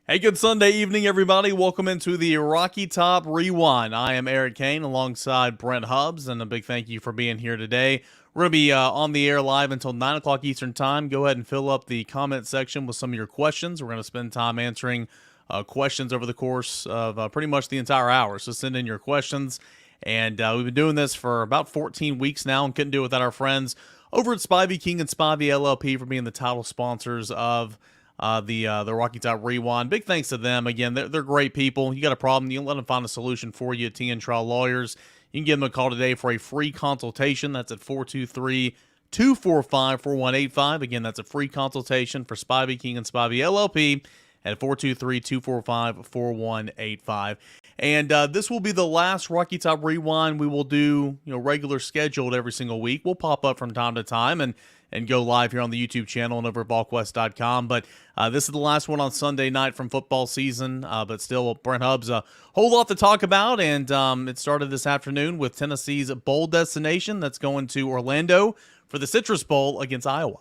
Hey, good Sunday evening, everybody. Welcome into the Rocky Top Rewind. I am Eric Kane alongside Brent Hubbs, and a big thank you for being here today. We're going to be on the air live until 9 o'clock Eastern Time. Go ahead and fill up the comment section with some of your questions. We're going to spend time answering questions over the course of pretty much the entire hour. So send in your questions. And we've been doing this for about 14 weeks now and couldn't do it without our friends over at Spivey King and Spivey LLP for being the title sponsors of the Rocky Top Rewind. Big thanks to them. Again, they're great people. You got a problem, you can let them find a solution for you at TN Trial Lawyers. You can give them a call today for a free consultation. That's at 423-245-4185. Again, that's a free consultation for Spivey King and Spivey LLP at 423-245-4185. And this will be the last Rocky Top Rewind we will do, regular scheduled every single week. We'll pop up from time to time and go live here on the YouTube channel and over at Volquest.com. But this is the last one on Sunday night from football season. But still, Brent Hubbs, a whole lot to talk about. And it started this afternoon with Tennessee's bowl destination that's going to Orlando for the Citrus Bowl against Iowa.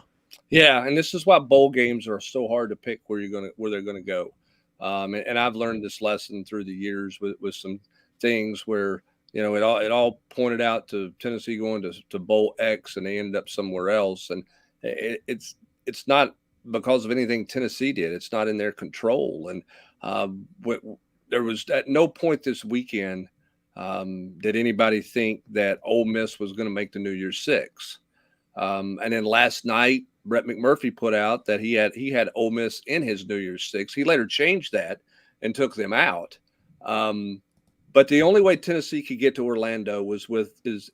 Yeah, and this is why bowl games are so hard to pick where they're gonna go. And I've learned this lesson through the years with some things where it all pointed out to Tennessee going to bowl X, and they ended up somewhere else. And it's not because of anything Tennessee did. It's not in their control. And there was at no point this weekend did anybody think that Ole Miss was going to make the New Year's Six. And then last night, Brett McMurphy put out that he had Ole Miss in his New Year's Six. He later changed that and took them out. But the only way Tennessee could get to Orlando is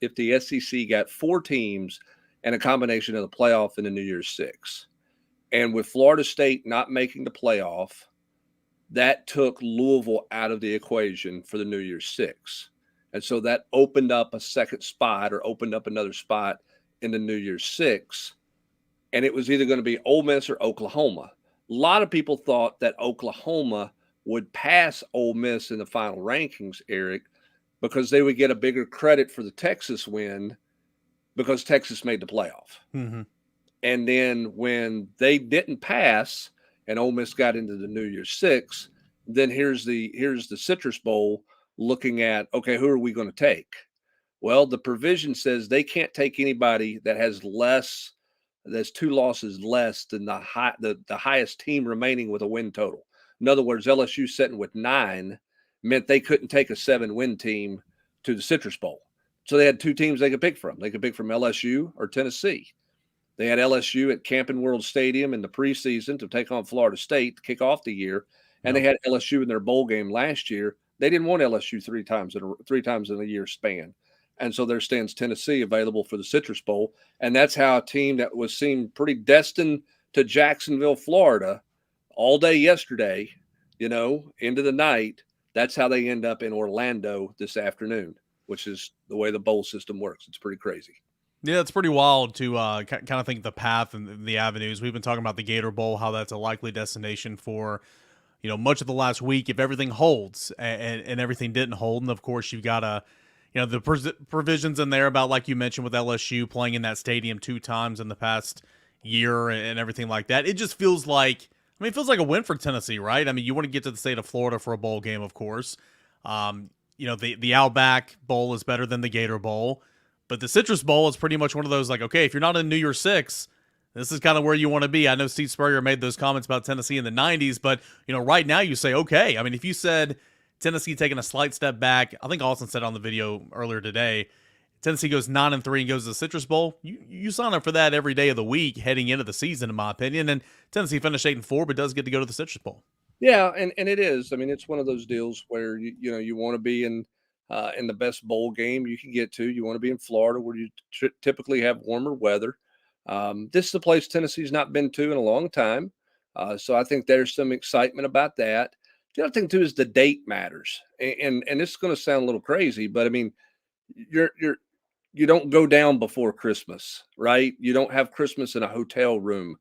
if the SEC got four teams and a combination of the playoff and the New Year's Six. And with Florida State not making the playoff, that took Louisville out of the equation for the New Year's Six. And so that opened up a second spot or opened up another spot in the New Year's Six. And it was either going to be Ole Miss or Oklahoma. A lot of people thought that Oklahoma would pass Ole Miss in the final rankings, Eric, because they would get a bigger credit for the Texas win because Texas made the playoff. Mm-hmm. And then when they didn't pass and Ole Miss got into the New Year's Six, then here's the Citrus Bowl looking at, okay, who are we going to take? Well, the provision says they can't take anybody that has less. There's two losses less than the highest team remaining with a win total. In other words, LSU sitting with 9 meant they couldn't take a 7-win team to the Citrus Bowl. So they had two teams they could pick from. They could pick from LSU or Tennessee. They had LSU at Camping World Stadium in the preseason to take on Florida State to kick off the year, and they had LSU in their bowl game last year. They didn't want LSU three times in a year span. And so there stands Tennessee available for the Citrus Bowl. And that's how a team that was seemed pretty destined to Jacksonville, Florida, all day yesterday, into the night, that's how they end up in Orlando this afternoon, which is the way the bowl system works. It's pretty crazy. Yeah, it's pretty wild to kind of think the path and the avenues. We've been talking about the Gator Bowl, how that's a likely destination for, much of the last week if everything holds and everything didn't hold. And, of course, you've got the provisions in there about, like you mentioned, with LSU playing in that stadium 2 times in the past year and everything like that. It just feels like, it feels like a win for Tennessee, right? I mean, you want to get to the state of Florida for a bowl game, of course. The Outback Bowl is better than the Gator Bowl, but the Citrus Bowl is pretty much one of those, like, okay, if you're not in New Year's Six, this is kind of where you want to be. I know Steve Spurrier made those comments about Tennessee in the 90s, but, right now you say, okay. I mean, if you said Tennessee taking a slight step back, I think Austin said on the video earlier today, Tennessee goes 9-3 and goes to the Citrus Bowl. You sign up for that every day of the week heading into the season, in my opinion. And Tennessee finished 8-4, but does get to go to the Citrus Bowl. Yeah, and it is. I mean, it's one of those deals where you want to be in the best bowl game you can get to. You want to be in Florida where you typically have warmer weather. This is a place Tennessee's not been to in a long time, so I think there's some excitement about that. The other thing too is the date matters, and this is going to sound a little crazy, but I mean, you don't go down before Christmas, right? You don't have Christmas in a hotel room.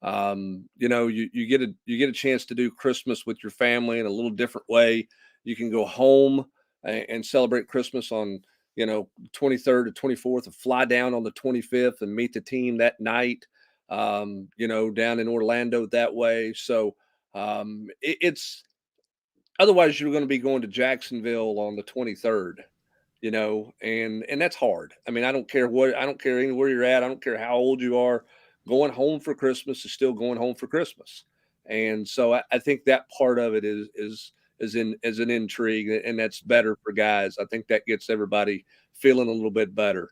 You get a chance to do Christmas with your family in a little different way. You can go home and celebrate Christmas on 23rd or 24th, and fly down on the 25th and meet the team that night. Down in Orlando that way. So It's otherwise you're going to be going to Jacksonville on the 23rd, and that's hard. I mean, I don't care anywhere you're at. I don't care how old you are. Going home for Christmas is still going home for Christmas. And so I think that part of it is an intrigue, and that's better for guys. I think that gets everybody feeling a little bit better.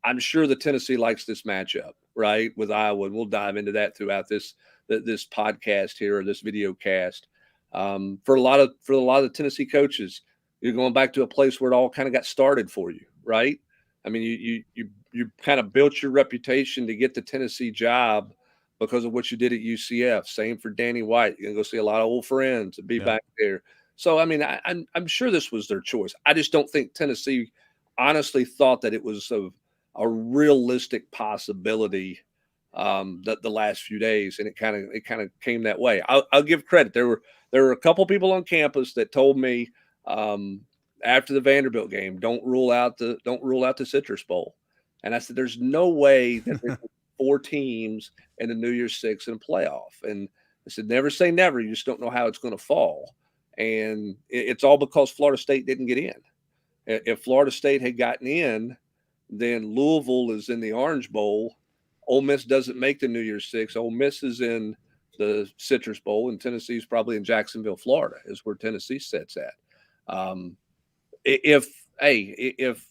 I'm sure the Tennessee likes this matchup, right, with Iowa, and we'll dive into that throughout this podcast here, or this video cast. For a lot of Tennessee coaches, you're going back to a place where it all kind of got started for you, right? I mean, you kind of built your reputation to get the Tennessee job because of what you did at UCF. Same for Danny White. You're gonna go see a lot of old friends and be Yeah. back there. So I mean, I'm sure this was their choice. I just don't think Tennessee honestly thought that it was a realistic possibility that the last few days, and it kind of came that way. I'll give credit. There were a couple people on campus that told me um, after the Vanderbilt game, don't rule out the Citrus Bowl. And I said, there's no way that there's 4 teams in the New Year's Six in a playoff. And I said, never say never. You just don't know how it's going to fall. And it's all because Florida State didn't get in. If Florida State had gotten in, then Louisville is in the Orange Bowl. Ole Miss doesn't make the New Year's Six. Ole Miss is in the Citrus Bowl, and Tennessee's probably in Jacksonville, Florida, is where Tennessee sits at. Um, if if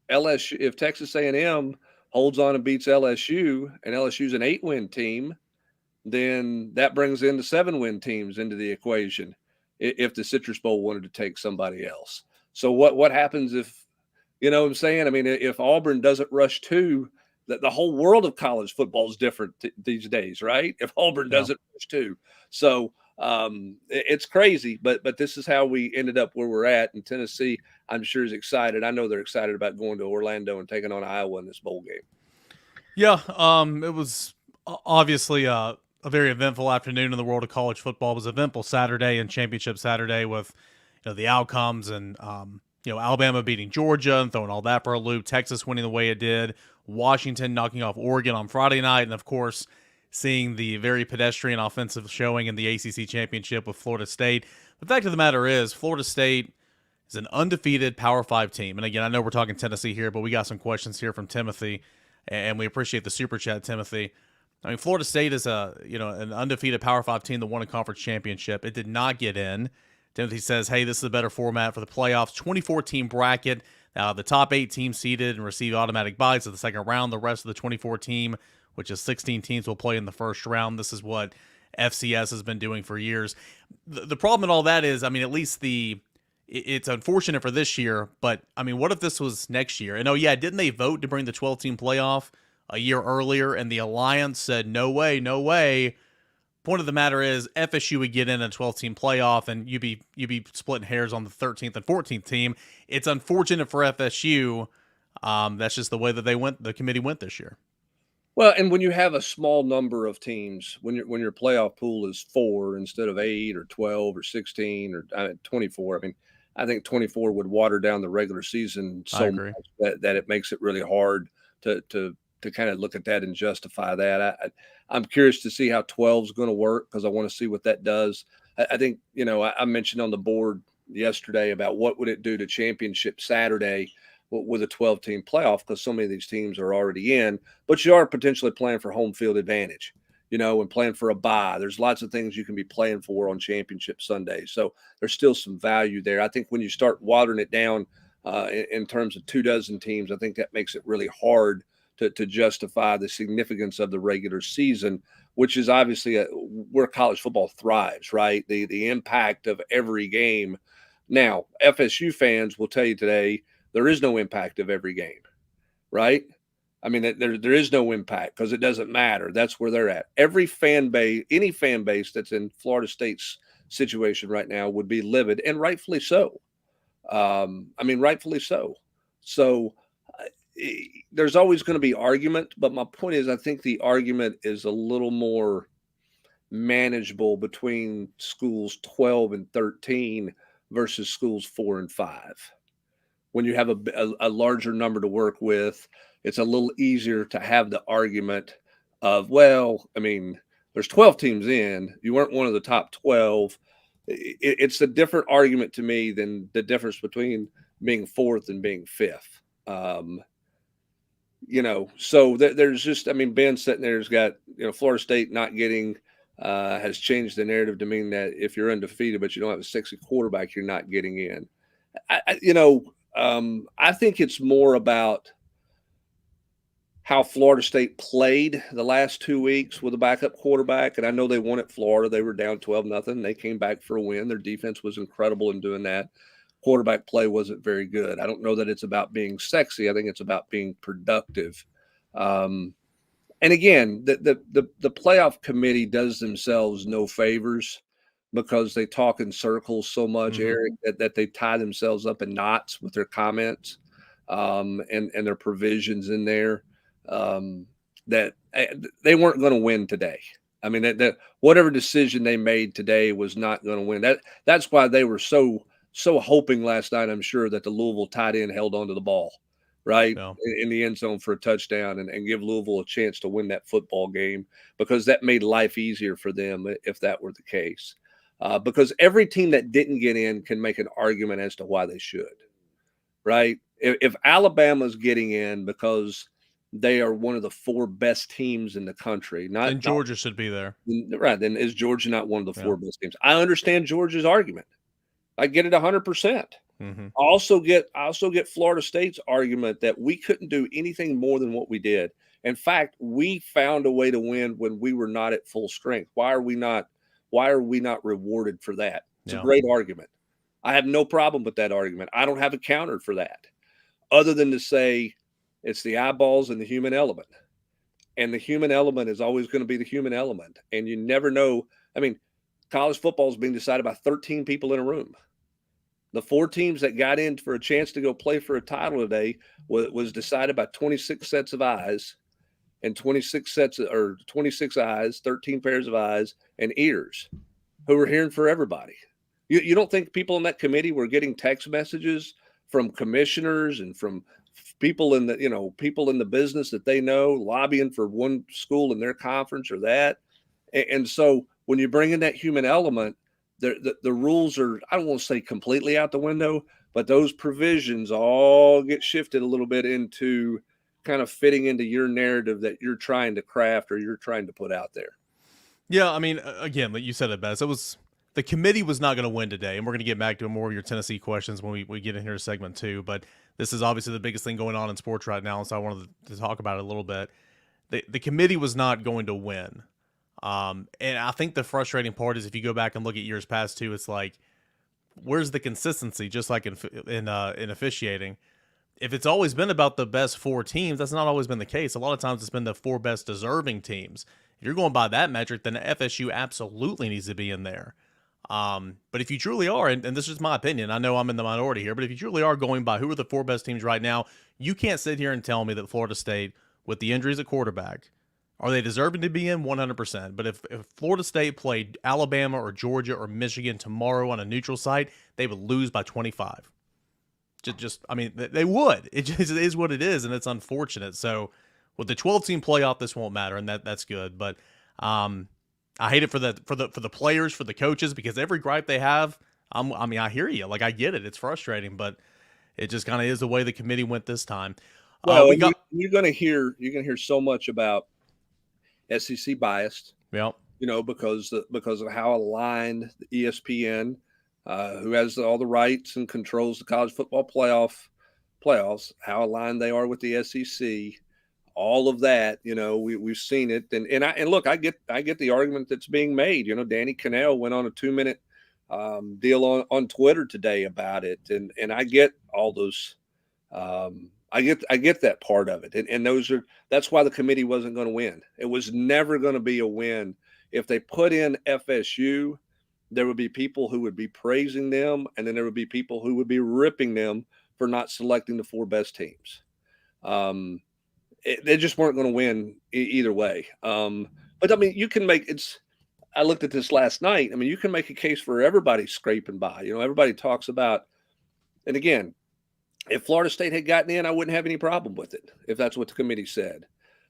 LSU, if Texas A&M holds on and beats LSU, and LSU's an 8-win team, then that brings in the 7-win teams into the equation. If the Citrus Bowl wanted to take somebody else, so what happens if, you know what I'm saying? I mean, if Auburn doesn't rush 2, the whole world of college football is different these days, right? If Auburn Yeah. doesn't rush 2, so it's crazy, but this is how we ended up where we're at. And Tennessee, I'm sure, is excited. I know they're excited about going to Orlando and taking on Iowa in this bowl game. Yeah, it was obviously a very eventful afternoon in the world of college football. It was eventful Saturday and championship Saturday with the outcomes and Alabama beating Georgia and throwing all that for a loop, Texas winning the way it did, Washington knocking off Oregon on Friday night, and of course seeing the very pedestrian offensive showing in the ACC championship with Florida State. The fact of the matter is, Florida State is an undefeated Power 5 team. And again, I know we're talking Tennessee here, but we got some questions here from Timothy, and we appreciate the super chat, Timothy. I mean, Florida State is an undefeated Power 5 team that won a conference championship. It did not get in. Timothy says, hey, this is a better format for the playoffs. 24-team bracket. The top 8 teams seeded and receive automatic byes to the second round. The rest of the 24-team, which is 16 teams, will play in the first round. This is what FCS has been doing for years. The problem in all that is, I mean, at least it's unfortunate for this year, but I mean, what if this was next year? And didn't they vote to bring the 12-team playoff a year earlier? And the Alliance said, no way, no way. Point of the matter is, FSU would get in a 12-team playoff, and you'd be splitting hairs on the 13th and 14th team. It's unfortunate for FSU. That's just the way that the committee went this year. Well, and when you have a small number of teams, when your playoff pool is 4 instead of 8 or 12 or 16 or 24, I mean, I think 24 would water down the regular season so much that it makes it really hard to kind of look at that and justify that. I'm curious to see how 12 is going to work, because I want to see what that does. I think, I mentioned on the board yesterday about what would it do to championship Saturday with a 12-team playoff, because so many of these teams are already in, but you are potentially playing for home field advantage, and playing for a bye. There's lots of things you can be playing for on championship Sunday. So there's still some value there. I think when you start watering it down in terms of 24 teams, I think that makes it really hard to justify the significance of the regular season, which is obviously where college football thrives, right? The impact of every game. Now, FSU fans will tell you today, there is no impact of every game, right? I mean, there is no impact because it doesn't matter. That's where they're at. Every fan base, any fan base that's in Florida State's situation right now would be livid, and rightfully so. Rightfully so. So there's always going to be argument, but my point is, I think the argument is a little more manageable between schools 12 and 13 versus schools 4 and 5. When you have a larger number to work with, it's a little easier to have the argument of, well, I mean, there's 12 teams in. You weren't one of the top 12. It's a different argument to me than the difference between being fourth and being fifth. So there's just, I mean, Ben sitting there has got, Florida State not getting, has changed the narrative to mean that if you're undefeated, but you don't have a sexy quarterback, you're not getting in. I think it's more about how Florida State played the last 2 weeks with a backup quarterback. And I know they won at Florida. They were down 12-0. They came back for a win. Their defense was incredible in doing that. Quarterback play wasn't very good. I don't know that it's about being sexy. I think it's about being productive. And again, the playoff committee does themselves no favors because they talk in circles so much, Eric, that they tie themselves up in knots with their comments and their provisions in there. That they weren't going to win today. I mean, that whatever decision they made today was not going to win. That's why they were so hoping last night, I'm sure, that the Louisville tight end held onto the ball, right, in the end zone for a touchdown and give Louisville a chance to win that football game, because that made life easier for them if that were the case. Because every team that didn't get in can make an argument as to why they should, right? If Alabama's getting in because they are one of the 4 best teams in the country. And Georgia should be there. Right. Then is Georgia not one of the 4 best teams? I understand Georgia's argument. I get it 100%. I also get Florida State's argument that we couldn't do anything more than what we did. In fact, we found a way to win when we were not at full strength. Why are we not rewarded for that? It's a great argument. I have no problem with that argument. I don't have a counter for that, other than to say it's the eyeballs and the human element. And the human element is always going to be the human element. And you never know. I mean, college football is being decided by 13 people in a room. The 4 teams that got in for a chance to go play for a title today was decided by 26 sets of eyes, and 26 eyes, 13 pairs of eyes and ears who were hearing for everybody. You don't think people in that committee were getting text messages from commissioners and from people in the business that they know, lobbying for one school in their conference or that? And so when you bring in that human element, the rules are, I don't want to say completely out the window, but those provisions all get shifted a little bit into kind of fitting into your narrative that you're trying to craft or you're trying to put out there. Yeah, I mean, again, like you said it best. The committee was not going to win today, and we're going to get back to more of your Tennessee questions when we get in here to segment 2. But this is obviously the biggest thing going on in sports right now, and so I wanted to talk about it a little bit. The committee was not going to win. And I think the frustrating part is if you go back and look at years past too, it's like, where's the consistency? Just like in officiating, if it's always been about the best 4 teams, that's not always been the case. A lot of times it's been the 4 best deserving teams. If you're going by that metric, then FSU absolutely needs to be in there. But if you truly are, and this is my opinion, I know I'm in the minority here, but if you truly are going by who are the 4 best teams right now, you can't sit here and tell me that Florida State, with the injuries at quarterback, are they deserving to be in? 100%. But if Florida State played Alabama or Georgia or Michigan tomorrow on a neutral site, they would lose by 25. I mean, they would. It just is what it is, and it's unfortunate. So with the 12-team playoff, this won't matter, and that's good. But I hate it for the players, for the coaches, because every gripe they have, I hear you. Like, I get it. It's frustrating, but it just kind of is the way the committee went this time. Well, you're going to hear so much about SEC biased. Yep. Because of how aligned the ESPN, who has all the rights and controls the college football playoffs, how aligned they are with the SEC, all of that. We've seen it, and look, I get the argument that's being made. Danny Cannell went on a 2-minute deal on Twitter today about it, and I get all those. I get that part of it, and that's why the committee wasn't going to win. It was never going to be a win. If they put in FSU, there would be people who would be praising them, and then there would be people who would be ripping them for not selecting the 4 best teams. They just weren't going to win either way. But I mean, you can make it's. I looked at this last night. I mean, you can make a case for everybody scraping by. Everybody talks about, and again, if Florida State had gotten in, I wouldn't have any problem with it if that's what the committee said.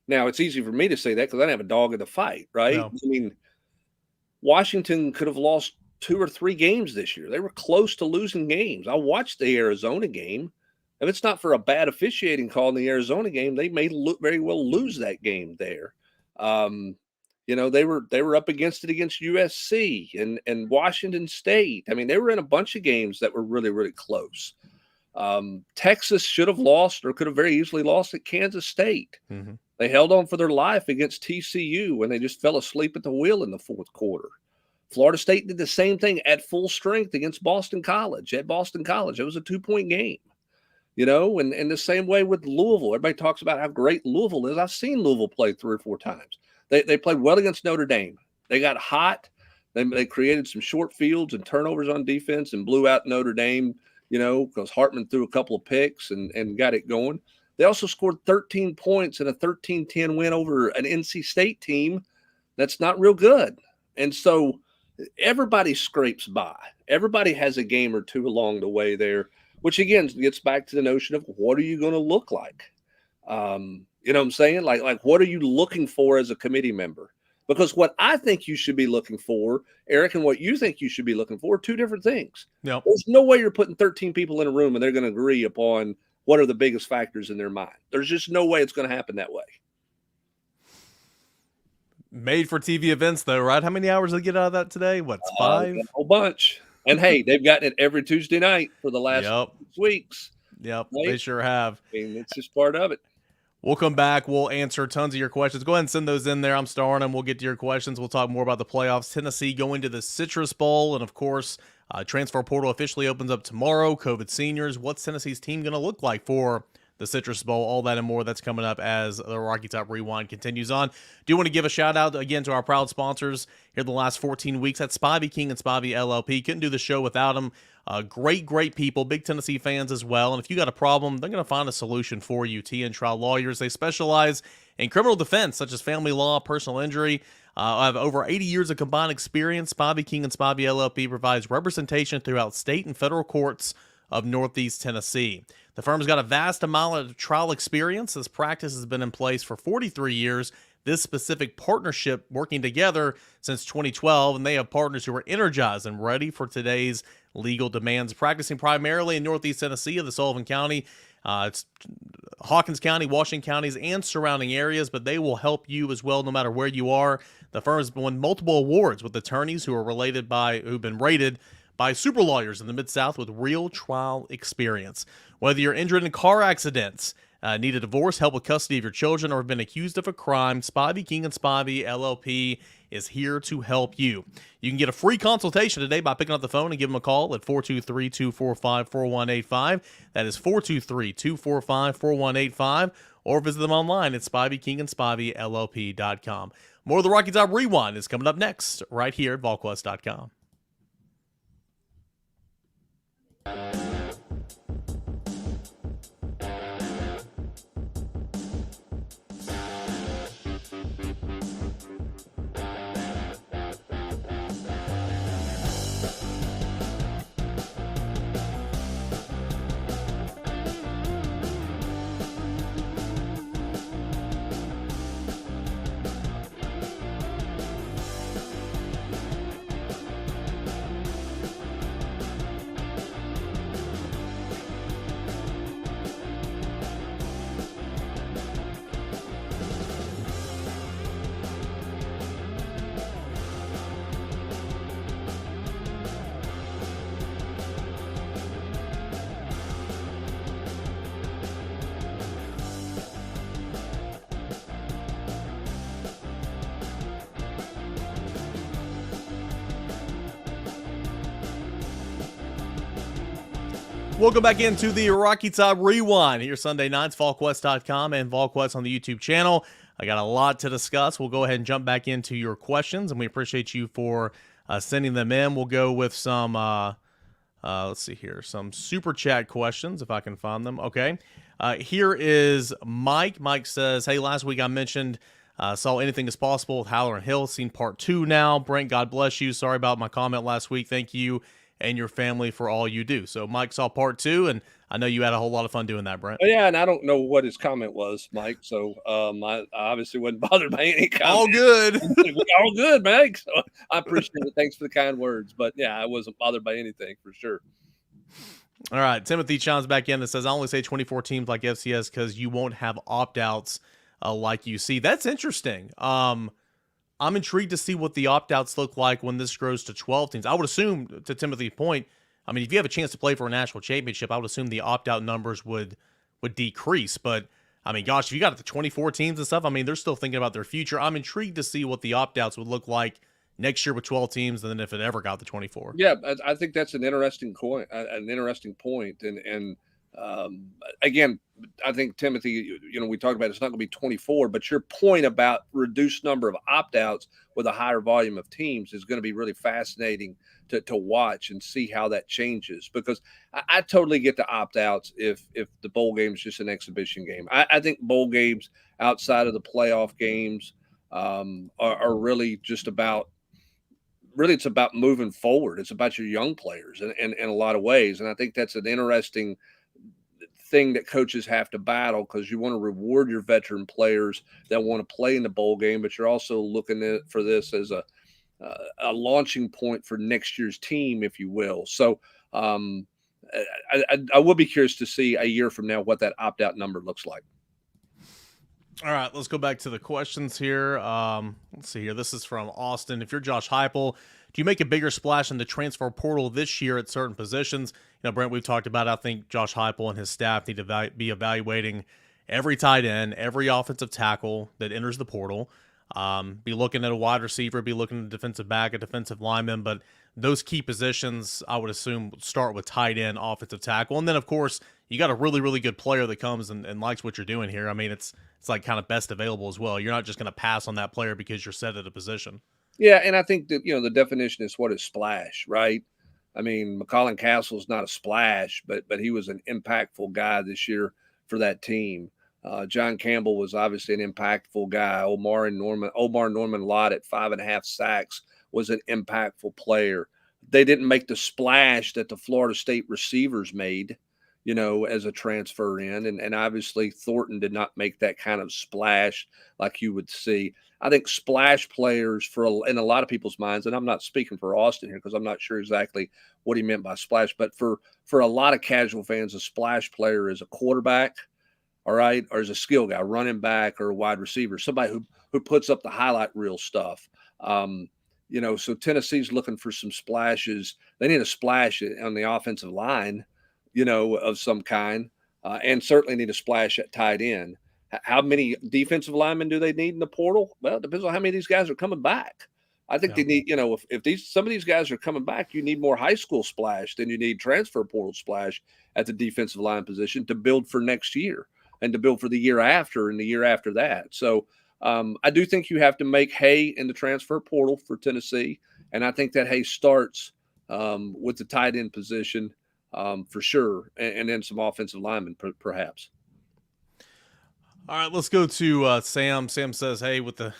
Now, it's easy for me to say that because I didn't have a dog in the fight, right? No. I mean, Washington could have lost 2 or 3 games this year. They were close to losing games. I watched the Arizona game. If it's not for a bad officiating call in the Arizona game, they may very well lose that game there. Um, they were up against it against USC and Washington State. I mean, they were in a bunch of games that were really, really close. Texas should have lost or could have very easily lost at Kansas State. Mm-hmm. They held on for their life against TCU when they just fell asleep at the wheel in the fourth quarter. Florida State did the same thing at full strength against Boston College. At Boston College, it was a 2-point game. And the same way with Louisville. Everybody talks about how great Louisville is. I've seen Louisville play 3 or 4 times. They played well against Notre Dame. They got hot. They created some short fields and turnovers on defense and blew out Notre Dame, because Hartman threw a couple of picks and got it going. They also scored 13 points in a 13-10 win over an NC State team that's not real good. And so everybody scrapes by. Everybody has a game or two along the way there, which again gets back to the notion of what are you going to look like? You know what I'm saying? Like what are you looking for as a committee member? Because what I think you should be looking for, Eric, and what you think you should be looking for are 2 different things. Yep. There's no way you're putting 13 people in a room and they're going to agree upon what are the biggest factors in their mind. There's just no way it's going to happen that way. Made for TV events, though, right? How many hours did they get out of that today? What, 5? A whole bunch. And hey, they've gotten it every Tuesday night for the last 6 weeks. Yep, right? They sure have. I mean, it's just part of it. We'll come back. We'll answer tons of your questions. Go ahead and send those in there. I'm starring them. We'll get to your questions. We'll talk more about the playoffs. Tennessee going to the Citrus Bowl. And, of course, transfer portal officially opens up tomorrow. COVID seniors. What's Tennessee's team going to look like for the Citrus Bowl? All that and more. That's coming up as the Rocky Top Rewind continues on. Do want to give a shout out again to our proud sponsors here the last 14 weeks. That's Spivey King and Spivey LLP. Couldn't do the show without them. Great people, big Tennessee fans as well. And if you got a problem, they're going to find a solution for you. T&N Trial Lawyers. They specialize in criminal defense, such as family law, personal injury. I have over 80 years of combined experience. Spivey King and Spivey LLP provides representation throughout state and federal courts of Northeast Tennessee. The firm's got a vast amount of trial experience. This practice has been in place for 43 years. This specific partnership working together since 2012, and they have partners who are energized and ready for today's legal demands. Practicing primarily in Northeast Tennessee of the Sullivan County, it's Hawkins County, Washington counties, and surrounding areas, but they will help you as well no matter where you are. The firm has won multiple awards with attorneys who've been rated by super lawyers in the Mid-South with real trial experience. Whether you're injured in car accidents, need a divorce, help with custody of your children, or have been accused of a crime, Spivey King and Spivey LLP is here to help you. You can get a free consultation today by picking up the phone and give them a call at 423-245-4185. That is 423-245-4185. Or visit them online at SpiveyKingandSpiveyLLP.com. More of the Rocky Top Rewind is coming up next right here at Volquest.com. Welcome back into the Rocky Top Rewind here Sunday nights, Volquest.com and Volquest on the YouTube channel. I got a lot to discuss. We'll go ahead and jump back into your questions, and we appreciate you for sending them in. We'll go with some, let's see here, some super chat questions if I can find them. Okay. Here is Mike. Mike says, hey, last week I mentioned saw Anything Is Possible with Howler and Hill. Seen part 2 now. Brent, God bless you. Sorry about my comment last week. Thank you and your family for all you do. So Mike saw part 2, and I know you had a whole lot of fun doing that, Brent. Yeah, and I don't know what his comment was, Mike. So I obviously wasn't bothered by any comment. All good. All good, Mike. So I appreciate it. Thanks for the kind words. But yeah, I wasn't bothered by anything for sure. All right, Timothy chimes back in and says, I only say 24 teams like FCS because you won't have opt-outs like you see. That's interesting. I'm intrigued to see what the opt-outs look like when this grows to 12 teams. I would assume, to Timothy's point, I mean, if you have a chance to play for a national championship, I would assume the opt-out numbers would decrease. But, I mean, gosh, if you got the 24 teams and stuff, I mean, they're still thinking about their future. I'm intrigued to see what the opt-outs would look like next year with 12 teams, and then if it ever got the 24. Yeah, I think that's an interesting point. And again, I think Timothy, we talked about it's not going to be 24, but your point about reduced number of opt-outs with a higher volume of teams is going to be really fascinating to watch and see how that changes. Because I totally get the opt-outs if the bowl game is just an exhibition game. I think bowl games outside of the playoff games are really just about. Really, it's about moving forward. It's about your young players in a lot of ways. And I think that's an interesting thing that coaches have to battle, because you want to reward your veteran players that want to play in the bowl game, but you're also looking for this as a launching point for next year's team, if you will. So I will be curious to see a year from now what that opt-out number looks like. All right, let's go back to the questions here. Let's see here. This is from Austin. If you're Josh Heupel, do you make a bigger splash in the transfer portal this year at certain positions? You know, Brent, we've talked about, I think Josh Heupel and his staff need to be evaluating every tight end, every offensive tackle that enters the portal. Be looking at a wide receiver, be looking at a defensive back, a defensive lineman, but those key positions, I would assume, start with tight end, offensive tackle. And then, of course, you got a really, really good player that comes and likes what you're doing here. I mean, it's like kind of best available as well. You're not just going to pass on that player because you're set at a position. Yeah, and I think that, the definition is what is splash, right? I mean, McCollin Castle's not a splash, but he was an impactful guy this year for that team. John Campbell was obviously an impactful guy. Omar Norman Lott at 5.5 sacks was an impactful player. They didn't make the splash that the Florida State receivers made, as a transfer in. And obviously Thornton did not make that kind of splash like you would see. I think splash players in a lot of people's minds, and I'm not speaking for Austin here because I'm not sure exactly what he meant by splash, but for a lot of casual fans, a splash player is a quarterback, all right, or is a skill guy, running back or a wide receiver, somebody who puts up the highlight reel stuff. So Tennessee's looking for some splashes. They need a splash on the offensive line, of some kind, and certainly need a splash at tight end. How many defensive linemen do they need in the portal? Well, it depends on how many of these guys are coming back. I think they need, if some of these guys are coming back, you need more high school splash than you need transfer portal splash at the defensive line position to build for next year and to build for the year after and the year after that. So I do think you have to make hay in the transfer portal for Tennessee. And I think that hay starts with the tight end position for sure. And then some offensive linemen perhaps. All right, let's go to Sam. Sam says, hey, will the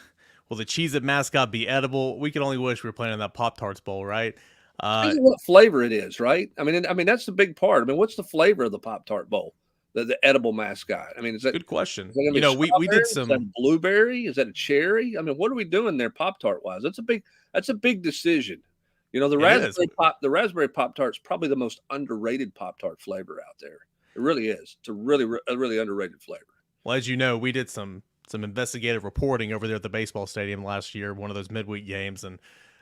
Cheez-It mascot be edible? We can only wish we were playing in that Pop-Tarts bowl, right? What flavor it is, right? I mean, that's the big part. I mean, what's the flavor of the Pop-Tart bowl? The edible mascot. I mean, is that good question? We did some. Is that a blueberry? Is that a cherry? I mean, what are we doing there, Pop-Tart wise? That's a big decision. The raspberry Pop-Tart's probably the most underrated Pop-Tart flavor out there. It really is. It's a really underrated flavor. Well, as you know, we did some investigative reporting over there at the baseball stadium last year, one of those midweek games, and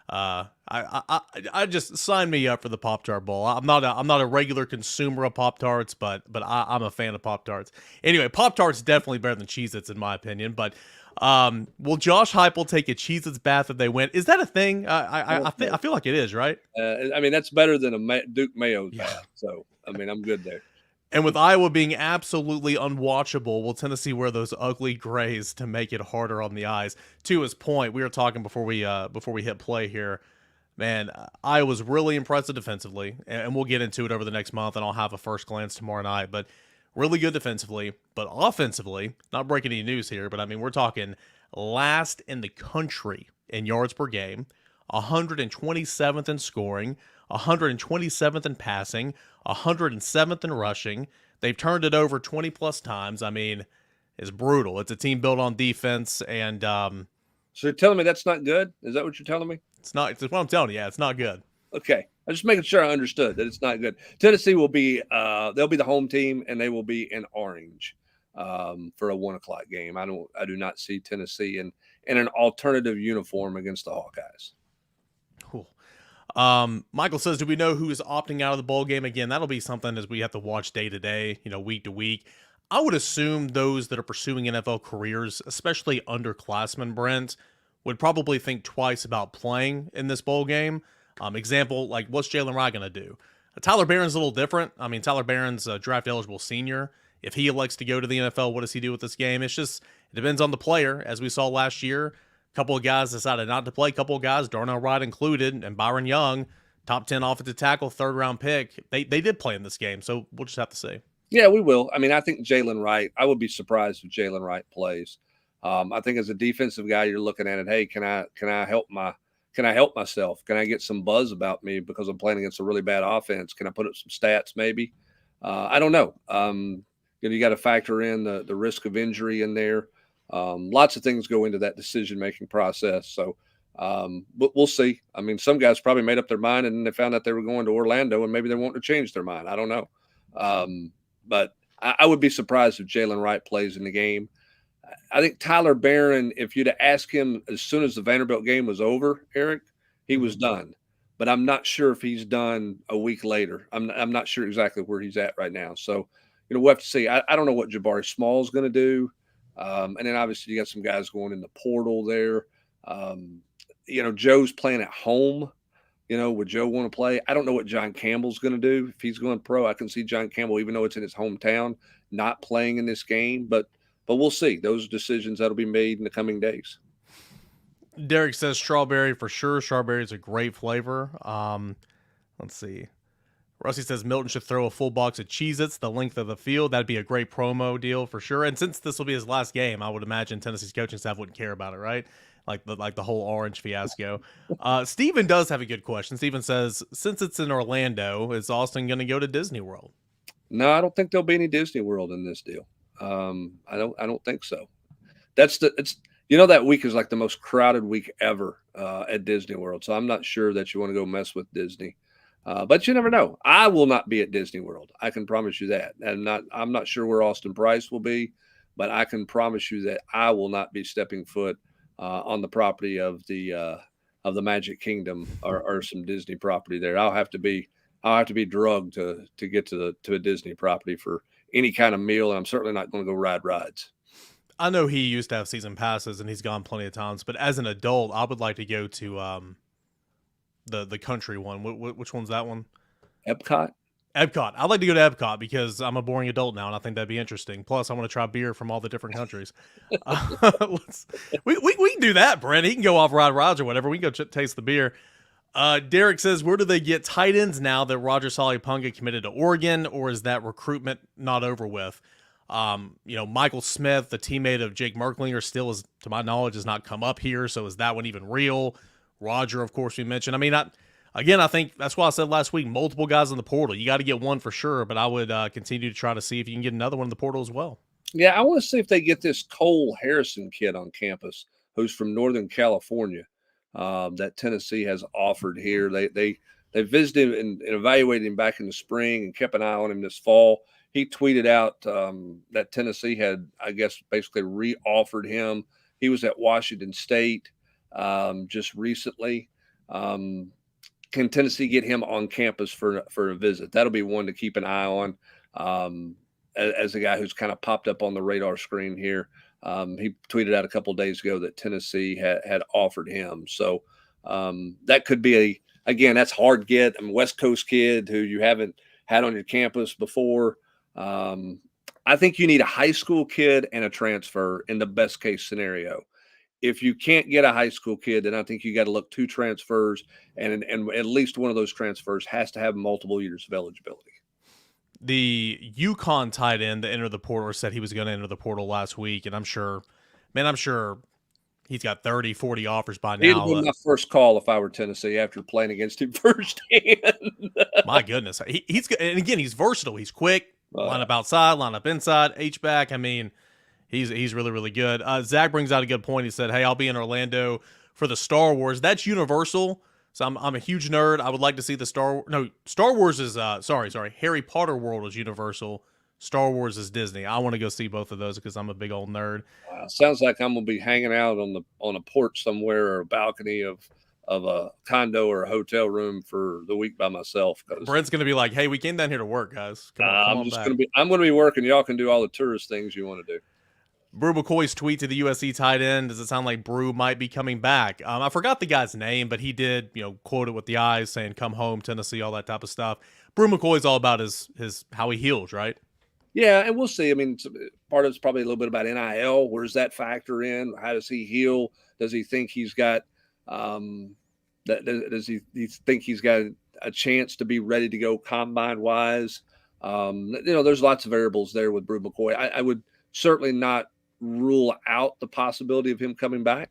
I just sign me up for the Pop-Tart bowl. I'm not a regular consumer of Pop-Tarts, but I'm a fan of Pop-Tarts. Anyway, Pop-Tarts definitely better than Cheez-Its in my opinion. But will Josh Heupel take a Cheez-Its bath if they win? Is that a thing? I feel like it is, right? I mean, that's better than a Duke Mayo bath. So I mean, I'm good there. And with Iowa being absolutely unwatchable, will Tennessee wear those ugly grays to make it harder on the eyes? To his point, we were talking before we hit play here. Man, Iowa's really impressive defensively, and we'll get into it over the next month, and I'll have a first glance tomorrow night. But really good defensively, but offensively, not breaking any news here, but I mean, we're talking last in the country in yards per game, 127th in scoring, 127th in passing, 107th in rushing. They've turned it over 20 plus times. I mean, it's brutal. It's a team built on defense, and So you're telling me that's not good? Is that what you're telling me? it's not. It's what I'm telling you. Yeah, it's not good. Okay. I'm just making sure I understood that it's not good. Tennessee will be they'll be the home team and they will be in orange for a 1 o'clock game. I do not see Tennessee in an alternative uniform against the Hawkeyes. Cool. Michael says, do we know who is opting out of the bowl game? Again, that'll be something as we have to watch day to day, week to week. I would assume those that are pursuing NFL careers, especially underclassmen, Brent, would probably think twice about playing in this bowl game. Example, like what's Jalen Wright going to do? Tyler Barron's a little different. I mean, Tyler Barron's a draft eligible senior. If he elects to go to the NFL, what does he do with this game? It depends on the player. As we saw last year, a couple of guys decided not to play. A couple of guys, Darnell Wright included, and Byron Young, top 10 offensive tackle, third-round pick. They did play in this game, so we'll just have to see. Yeah, we will. I mean, I think Jalen Wright, I would be surprised if Jalen Wright plays. I think as a defensive guy, you're looking at it, hey, can I help myself? Can I get some buzz about me because I'm playing against a really bad offense? Can I put up some stats maybe? I don't know. You got to factor in the risk of injury in there. Lots of things go into that decision-making process. So, but we'll see. I mean, some guys probably made up their mind and then they found out they were going to Orlando and maybe they want to change their mind. I don't know. But I would be surprised if Jalen Wright plays in the game. I think Tyler Barron, if you'd have asked him as soon as the Vanderbilt game was over, Eric, he was done. But I'm not sure if he's done a week later. I'm not sure exactly where he's at right now. So, we'll have to see. I don't know what Jabari Small is going to do. And then obviously you got some guys going in the portal there. Joe's playing at home. Would Joe want to play? I don't know what John Campbell's going to do. If he's going pro, I can see John Campbell, even though it's in his hometown, not playing in this game. But we'll see. Those decisions that'll be made in the coming days. Derek says strawberry for sure. Strawberry is a great flavor. Let's see. Rusty says Milton should throw a full box of Cheez-Its the length of the field. That'd be a great promo deal for sure. And since this will be his last game, I would imagine Tennessee's coaching staff wouldn't care about it, right? Like the whole orange fiasco. Steven does have a good question. Steven says, since it's in Orlando, is Austin going to go to Disney World? No, I don't think there'll be any Disney World in this deal. I don't think so. That week is like the most crowded week ever at Disney World. So I'm not sure that you want to go mess with Disney. But you never know. I will not be at Disney World. I can promise you that. And I'm not sure where Austin Price will be, but I can promise you that I will not be stepping foot on the property of the Magic Kingdom or some Disney property there. I'll have to be drugged to get to a Disney property for any kind of meal, and I'm certainly not going to go ride rides. I know he used to have season passes and he's gone plenty of times, but as an adult, I would like to go to the country one. Which one's that one? Epcot. I'd like to go to Epcot because I'm a boring adult now, and I think that'd be interesting. Plus, I want to try beer from all the different countries. We can do that, Brent. He can go off ride rides or whatever. We can go taste the beer. Derek says, where do they get tight ends now that Roger Salipunga committed to Oregon, or is that recruitment not over with? Michael Smith, the teammate of Jake Merklinger, still is, to my knowledge, has not come up here. So is that one even real? Roger, of course, we mentioned. I mean, I think that's why I said last week, multiple guys in the portal. You got to get one for sure, but I would continue to try to see if you can get another one in the portal as well. Yeah, I want to see if they get this Cole Harrison kid on campus who's from Northern California that Tennessee has offered here. They visited and evaluated him back in the spring and kept an eye on him this fall. He tweeted out that Tennessee had, I guess, basically re-offered him. He was at Washington State just recently. Can Tennessee get him on campus for a visit? That'll be one to keep an eye on as a guy who's kind of popped up on the radar screen here. He tweeted out a couple of days ago that Tennessee had offered him. So that could be again, that's hard get. I'm a West Coast kid who you haven't had on your campus before. I think you need a high school kid and a transfer in the best case scenario. If you can't get a high school kid, then I think you got to look 2 transfers, and at least one of those transfers has to have multiple years of eligibility. The UConn tight end that entered the portal said he was going to enter the portal last week, and I'm sure he's got 30, 40 offers by He'd have now. been my first call if I were Tennessee after playing against him firsthand. My goodness, he's good, and again, he's versatile. He's quick, line up outside, line up inside, H back. I mean, he's really really good. Zach brings out a good point. He said, "Hey, I'll be in Orlando for the Star Wars. That's Universal." So I'm a huge nerd. I would like to see the Star Wars is sorry, Harry Potter World is Universal. Star Wars is Disney. I want to go see both of those because I'm a big old nerd. Sounds like I'm gonna be hanging out on a porch somewhere or a balcony of a condo or a hotel room for the week by myself. Because Brent's gonna be like, "Hey, we came down here to work, guys. Come on back." I'm gonna be working. Y'all can do all the tourist things you want to do. Brew McCoy's tweet to the USC tight end. Does it sound like Brew might be coming back? I forgot the guy's name, but he did, quote it with the eyes saying, "Come home, Tennessee," all that type of stuff. Brew McCoy's all about his how he heals, right? Yeah, and we'll see. I mean, part of it's probably a little bit about NIL. Where's that factor in? How does he heal? Does he think he's got does he think he's got a chance to be ready to go combine wise? There's lots of variables there with Brew McCoy. I would certainly not rule out the possibility of him coming back,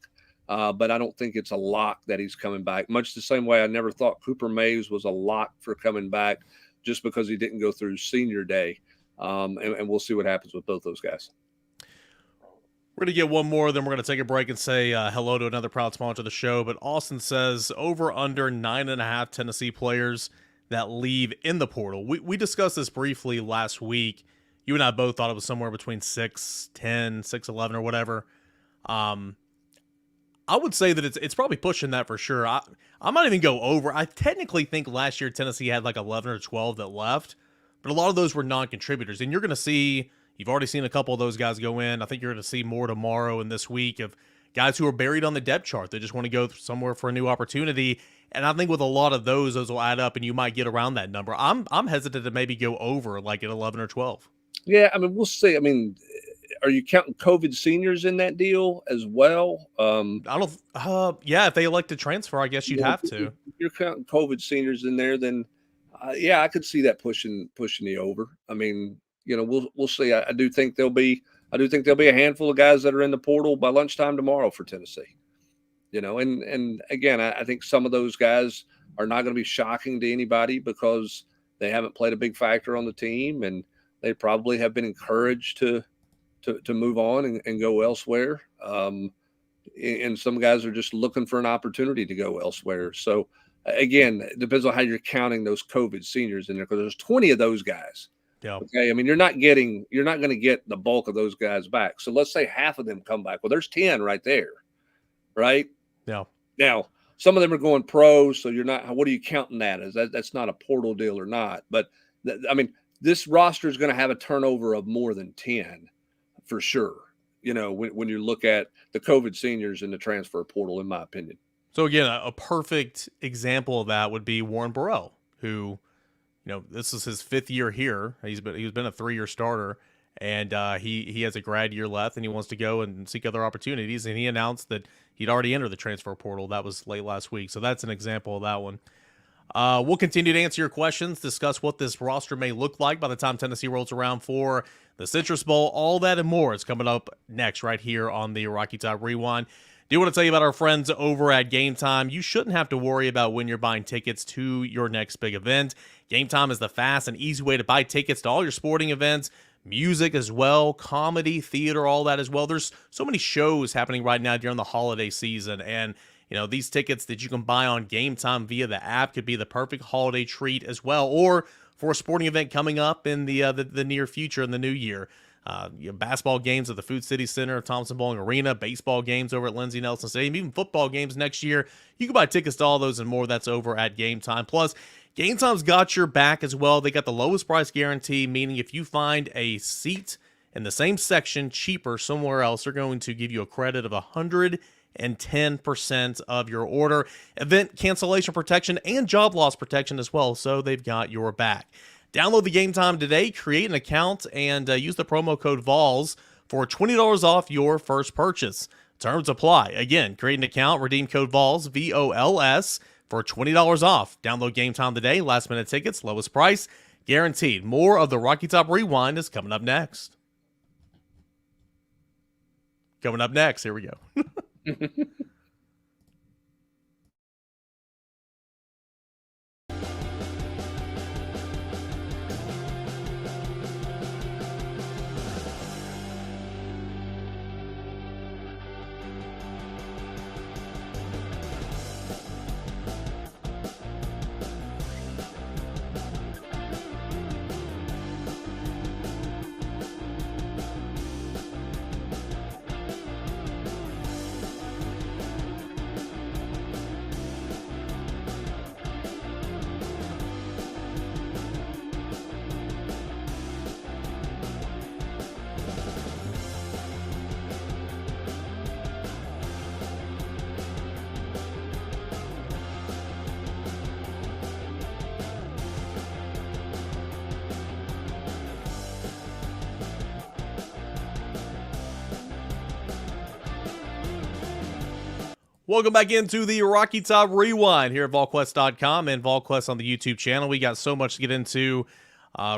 but I don't think it's a lock that he's coming back. Much the same way I never thought Cooper Mays was a lock for coming back just because he didn't go through senior day. And we'll see what happens with both those guys. We're going to get one more, then we're going to take a break and say hello to another proud sponsor of the show. But Austin says over under 9.5 Tennessee players that leave in the portal. We discussed this briefly last week. You and I both thought it was somewhere between 6, 10, 6, 11 or whatever. I would say that it's probably pushing that for sure. I might even go over. I technically think last year Tennessee had like 11 or 12 that left. But a lot of those were non-contributors. And you're going to see, you've already seen a couple of those guys go in. I think you're going to see more tomorrow and this week of guys who are buried on the depth chart. They just want to go somewhere for a new opportunity. And I think with a lot of those will add up and you might get around that number. I'm hesitant to maybe go over like at 11 or 12. Yeah, I mean, we'll see. I mean, are you counting COVID seniors in that deal as well? Yeah, if they elect to transfer, I guess you'd have to. If you're counting COVID seniors in there, then yeah, I could see that pushing the over. I mean, we'll see. I do think there'll be a handful of guys that are in the portal by lunchtime tomorrow for Tennessee. And again, I think some of those guys are not going to be shocking to anybody because they haven't played a big factor on the team, and they probably have been encouraged to move on and go elsewhere. And some guys are just looking for an opportunity to go elsewhere. So again, it depends on how you're counting those COVID seniors in there because there's 20 of those guys. Yeah. Okay. I mean, you're not going to get the bulk of those guys back. So let's say half of them come back. Well, there's 10 right there. Right. Yeah. Now, some of them are going pro. So you're not, what are you counting that as? That's not a portal deal or not. But I mean, this roster is going to have a turnover of more than 10 for sure. When you look at the COVID seniors in the transfer portal, in my opinion. So again, a perfect example of that would be Warren Burrell, who, this is his 5th year here. He's been a 3-year starter, and he has a grad year left, and he wants to go and seek other opportunities. And he announced that he'd already entered the transfer portal. That was late last week, so that's an example of that one. We'll continue to answer your questions, discuss what this roster may look like by the time Tennessee rolls around for the Citrus Bowl. All that and more is coming up next right here on the Rocky Top Rewind. Do want to tell you about our friends over at Game Time. You shouldn't have to worry about when you're buying tickets to your next big event. Game Time is the fast and easy way to buy tickets to all your sporting events, music as well, comedy, theater, all that as well. There's so many shows happening right now during the holiday season, and these tickets that you can buy on Game Time via the app could be the perfect holiday treat as well, or for a sporting event coming up in the near future in the new year. Basketball games at the Food City Center, Thompson Bowling Arena, baseball games over at Lindsey Nelson Stadium, even football games next year. You can buy tickets to all those and more. That's over at Game Time. Plus, Game Time's got your back as well. They got the lowest price guarantee, meaning if you find a seat in the same section cheaper somewhere else, they're going to give you a credit of 110% of your order. Event cancellation protection and job loss protection as well, so they've got your back. Download the Game Time today, create an account, and use the promo code VOLS for $20 off your first purchase. Terms apply. Again, create an account, redeem code VOLS, VOLS, for $20 off. Download Game Time today. Last minute tickets, lowest price, guaranteed. More of the Rocky Top Rewind is coming up next. Here we go. Welcome back into the Rocky Top Rewind here at Volquest.com and Volquest on the YouTube channel. We got so much to get into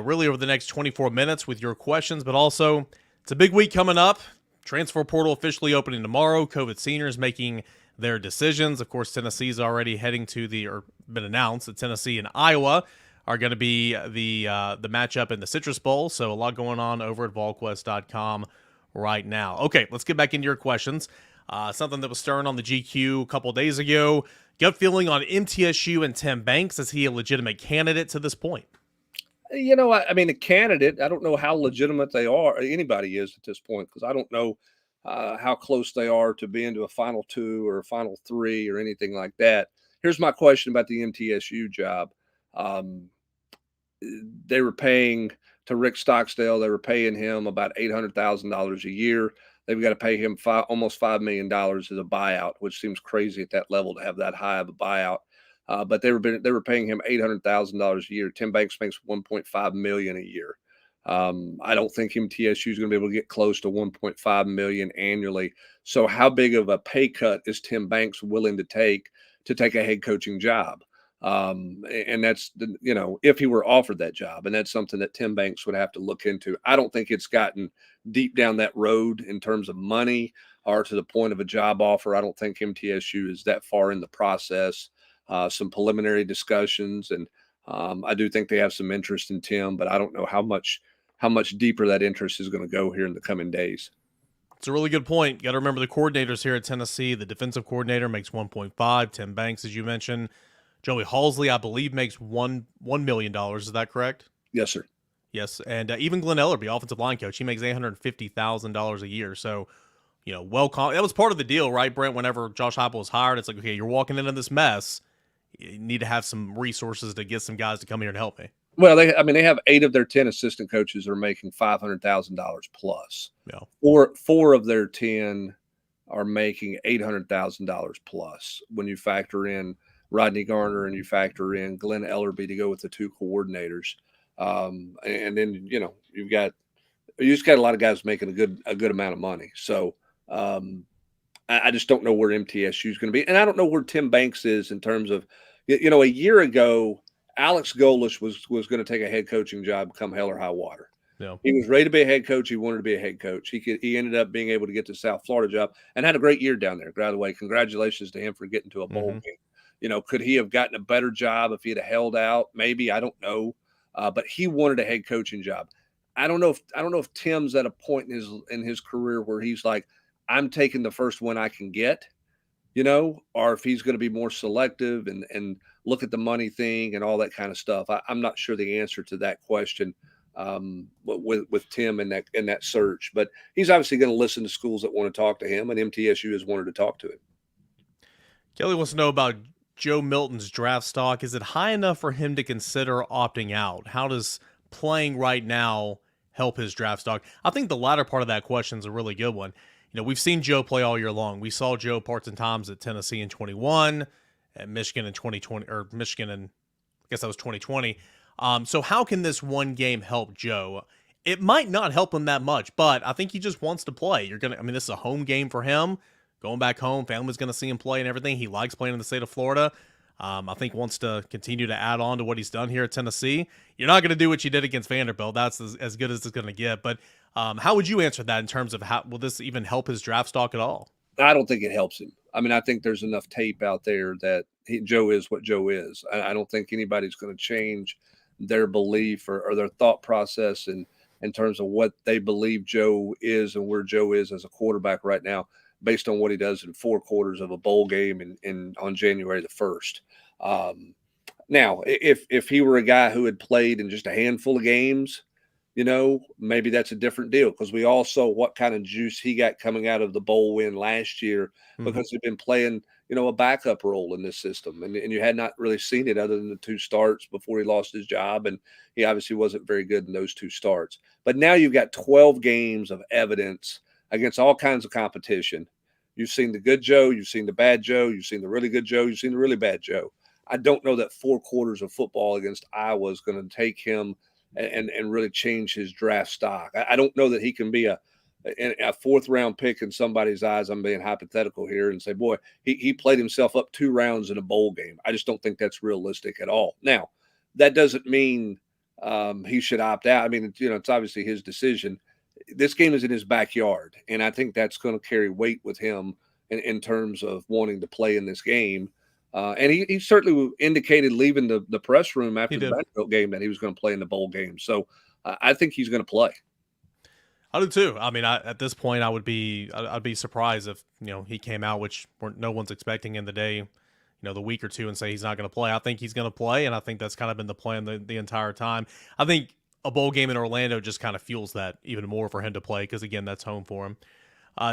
really over the next 24 minutes with your questions, but also it's a big week coming up. Transfer portal officially opening tomorrow. COVID seniors making their decisions. Of course, Tennessee's already heading to or been announced that Tennessee and Iowa are going to be the matchup in the Citrus Bowl. So a lot going on over at Volquest.com right now. Okay, let's get back into your questions. Something that was stirring on the GQ a couple days ago. Gut feeling on MTSU and Tim Banks. Is he a legitimate candidate to this point? I mean, a candidate, I don't know how legitimate they are, anybody is at this point, because I don't know how close they are to being to a Final Two or a Final Three or anything like that. Here's my question about the MTSU job. They were paying to Rick Stockdale, they were paying him about $800,000 a year. They've got to pay him almost $5 million as a buyout, which seems crazy at that level to have that high of a buyout. But they were paying him $800,000 a year. Tim Banks makes $1.5 million a year. I don't think MTSU is going to be able to get close to $1.5 million annually. So how big of a pay cut is Tim Banks willing to take a head coaching job? And that's, if he were offered that job, and that's something that Tim Banks would have to look into. I don't think it's gotten deep down that road in terms of money or to the point of a job offer. I don't think MTSU is that far in the process. Some preliminary discussions, and I do think they have some interest in Tim, but I don't know how much deeper that interest is going to go here in the coming days. It's a really good point. You got to remember the coordinators here at Tennessee. The defensive coordinator makes 1.5. Tim Banks, as you mentioned. Joey Halsley, I believe, makes $1 million. Is that correct? Yes, sir. Yes, and even Glenn Ellerby, offensive line coach, he makes $850,000 a year. So, that was part of the deal, right, Brent? Whenever Josh Heupel was hired, it's like, okay, you're walking into this mess. You need to have some resources to get some guys to come here and help me. Well, they have 8 of their 10 assistant coaches are making $500,000 plus. Yeah. Four of their 10 are making $800,000 plus when you factor in Rodney Garner and you factor in Glenn Ellerby to go with the 2 coordinators. And then, you just got a lot of guys making a good amount of money. So I just don't know where MTSU is going to be. And I don't know where Tim Banks is in terms of, a year ago, Alex Golesh was going to take a head coaching job come hell or high water. Yeah. He was ready to be a head coach. He wanted to be a head coach. He ended up being able to get the South Florida job and had a great year down there. By the way, congratulations to him for getting to a bowl game. Could he have gotten a better job if he had held out? Maybe, I don't know. But he wanted a head coaching job. I don't know if Tim's at a point in his career where he's like, I'm taking the first one I can get, or if he's going to be more selective and look at the money thing and all that kind of stuff. I'm not sure the answer to that question with Tim in that search, but he's obviously going to listen to schools that want to talk to him, and MTSU has wanted to talk to him. Kelly wants to know about Joe Milton's draft stock. Is it high enough for him to consider opting out? How does playing right now help his draft stock? I think the latter part of that question is a really good one. We've seen Joe play all year long. We saw Joe parts and times at Tennessee in 21, at Michigan in 2020, or Michigan in, I guess that was 2020. So how can this one game help Joe? It might not help him that much, but I think he just wants to play. This is a home game for him. Going back home, family's going to see him play and everything. He likes playing in the state of Florida. I think wants to continue to add on to what he's done here at Tennessee. You're not going to do what you did against Vanderbilt. That's as good as it's going to get. But how would you answer that in terms of how will this even help his draft stock at all? I don't think it helps him. I mean, I think there's enough tape out there that Joe is what Joe is. I don't think anybody's going to change their belief or their thought process in terms of what they believe Joe is and where Joe is as a quarterback right now, based on what he does in 4 quarters of a bowl game in on January the 1st. Now, if he were a guy who had played in just a handful of games, maybe that's a different deal, because we all saw what kind of juice he got coming out of the bowl win last year, because he'd been playing, a backup role in this system. And you had not really seen it other than the 2 starts before he lost his job. And he obviously wasn't very good in those 2 starts. But now you've got 12 games of evidence against all kinds of competition. You've seen the good Joe, you've seen the bad Joe, you've seen the really good Joe, you've seen the really bad Joe. I don't know that 4 quarters of football against Iowa is going to take him and really change his draft stock. I don't know that he can be a 4th round pick in somebody's eyes. I'm being hypothetical here and say, boy, he played himself up 2 rounds in a bowl game. I just don't think that's realistic at all. Now, that doesn't mean he should opt out. I mean, it's obviously his decision. This game is in his backyard, and I think that's going to carry weight with him in terms of wanting to play in this game. And he certainly indicated leaving the press room after the Vanderbilt game that he was going to play in the bowl game. So I think he's going to play. I do too. I mean, at this point, I'd be surprised if he came out, which no one's expecting in the day, the week or two, and say he's not going to play. I think he's going to play, and I think that's kind of been the plan the entire time. I think a bowl game in Orlando just kind of fuels that even more for him to play, because again, that's home for him.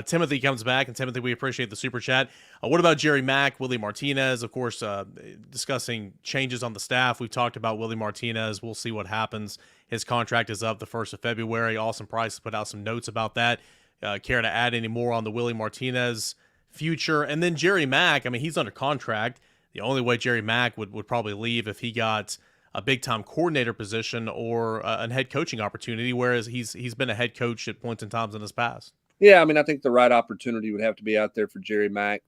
Timothy comes back, and Timothy, we appreciate the super chat. What about Jerry Mack, Willie Martinez? Of course, discussing changes on the staff. We've talked about Willie Martinez. We'll see what happens. His contract is up the 1st of February. Austin Price put out some notes about that. Care to add any more on the Willie Martinez future? And then Jerry Mack, I mean, he's under contract. The only way Jerry Mack would probably leave if he got a big-time coordinator position or a head coaching opportunity, whereas he's been a head coach at points and times in his past. Yeah, I mean, I think the right opportunity would have to be out there for Jerry Mack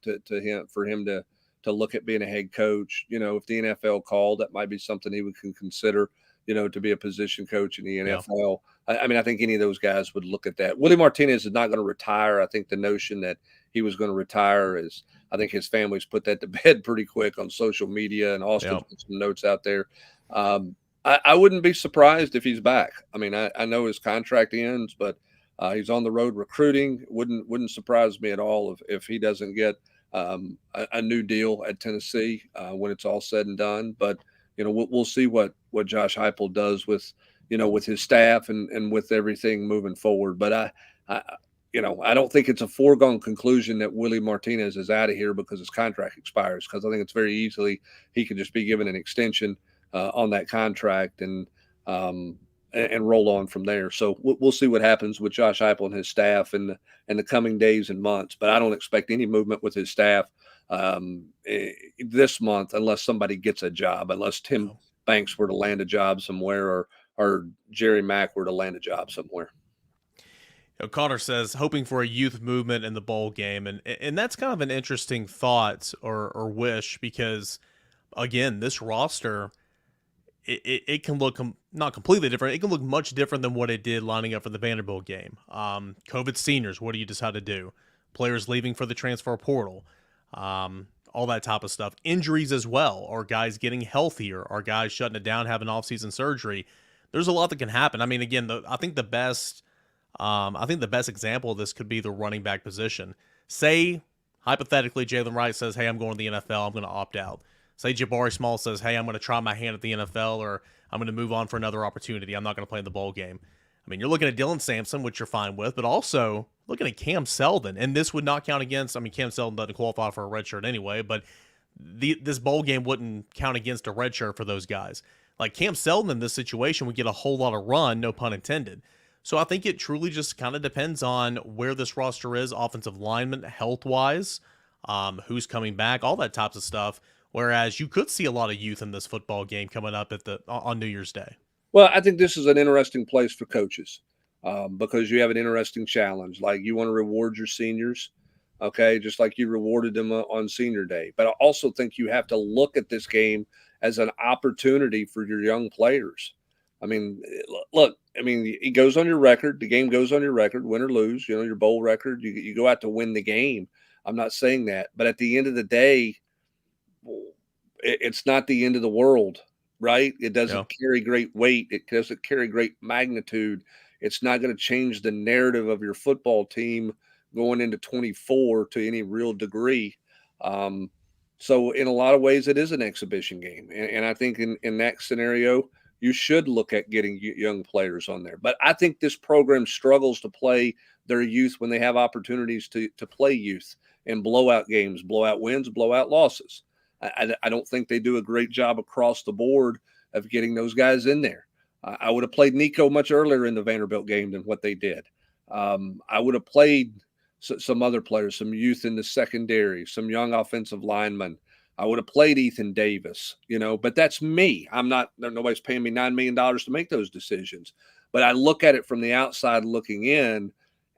for him to look at being a head coach. If the NFL called, that might be something he would consider, to be a position coach in the NFL. Yeah. I mean, I think any of those guys would look at that. Willie Martinez is not going to retire. I think the notion that he was going to retire is, I think his family's put that to bed pretty quick on social media, and Austin put some notes out there. I wouldn't be surprised if he's back. I mean, I know his contract ends, but he's on the road recruiting. Wouldn't surprise me at all if he doesn't get a new deal at Tennessee when it's all said and done. But we'll see what Josh Heupel does with his staff and with everything moving forward. But I don't think it's a foregone conclusion that Willie Martinez is out of here because his contract expires, because I think it's very easily he could just be given an extension on that contract and roll on from there. So we'll see what happens with Josh Heupel and his staff in the coming days and months. But I don't expect any movement with his staff this month unless somebody gets a job, unless Tim Banks were to land a job somewhere or Jerry Mack were to land a job somewhere. Connor says, hoping for a youth movement in the bowl game. And that's kind of an interesting thought or wish, because, again, this roster, it can look not completely different. It can look much different than what it did lining up for the Vanderbilt game. COVID seniors, what do you decide to do? Players leaving for the transfer portal, all that type of stuff. Injuries as well. Are guys getting healthier? Are guys shutting it down, having off-season surgery? There's a lot that can happen. I mean, again, I think the best example of this could be the running back position. Say, hypothetically, Jalen Wright says, hey, I'm going to the NFL. I'm going to opt out. Say Jabari Small says, hey, I'm going to try my hand at the NFL, or I'm going to move on for another opportunity. I'm not going to play in the bowl game. I mean, you're looking at Dylan Sampson, which you're fine with, but also looking at Cam Seldon. And this would not count against, I mean, Cam Seldon doesn't qualify for a red shirt anyway, but this bowl game wouldn't count against a red shirt for those guys. Like Cam Seldon in this situation would get a whole lot of run, no pun intended. So I think it truly just kind of depends on where this roster is, offensive lineman, health-wise, who's coming back, all that types of stuff. Whereas you could see a lot of youth in this football game coming up on New Year's Day. Well, I think this is an interesting place for coaches because you have an interesting challenge. Like, you want to reward your seniors, okay, just like you rewarded them on Senior Day. But I also think you have to look at this game as an opportunity for your young players. I mean, look, it goes on your record. The game goes on your record, win or lose, your bowl record. You go out to win the game. I'm not saying that, but at the end of the day, it's not the end of the world, right? It Yeah. doesn't carry great weight. It doesn't carry great magnitude. It's not going to change the narrative of your football team going into 24 to any real degree. Um, so in a lot of ways, it is an exhibition game, and I think in that scenario, you should look at getting young players on there. But I think this program struggles to play their youth when they have opportunities to play youth in blowout games, blowout wins, blowout losses. I don't think they do a great job across the board of getting those guys in there. I would have played Nico much earlier in the Vanderbilt game than what they did. I would have played some other players, some youth in the secondary, some young offensive linemen. I would have played Ethan Davis, but that's me. I'm not, nobody's paying me $9 million to make those decisions. But I look at it from the outside looking in,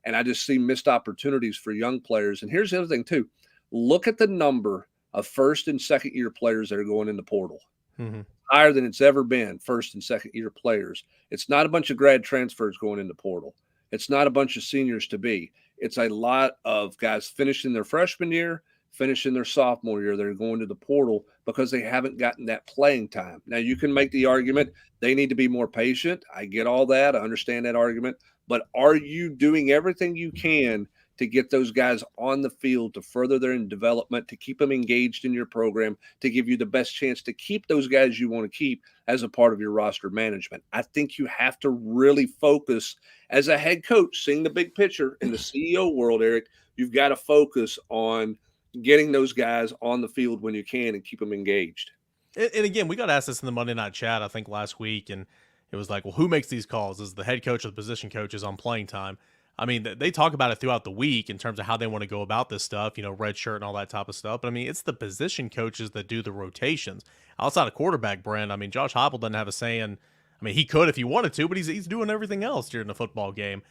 and I just see missed opportunities for young players. And here's the other thing, too. Look at the number of first and second year players that are going in the portal. Mm-hmm. Higher than it's ever been, first and second year players. It's not a bunch of grad transfers going in the portal. It's not a bunch of seniors to be. It's a lot of guys finishing their freshman year, finishing their sophomore year. They're going to the portal because they haven't gotten that playing time. Now, you can make the argument they need to be more patient. I get all that. I understand that argument. But are you doing everything you can to get those guys on the field, to further their development, to keep them engaged in your program, to give you the best chance to keep those guys you want to keep as a part of your roster management? I think you have to really focus as a head coach, seeing the big picture in the CEO world, Eric. You've got to focus on getting those guys on the field when you can and keep them engaged. And again, we got asked this in the Monday Night Chat, I think, last week, and it was like, well, who makes these calls? Is the head coach or the position coaches on playing time? I mean, they talk about it throughout the week in terms of how they want to go about this stuff, red shirt and all that type of stuff. But I mean, it's the position coaches that do the rotations. Outside of quarterback, Brent, I mean, Josh Heupel doesn't have a say in. I mean, he could if he wanted to, but he's doing everything else during the football game.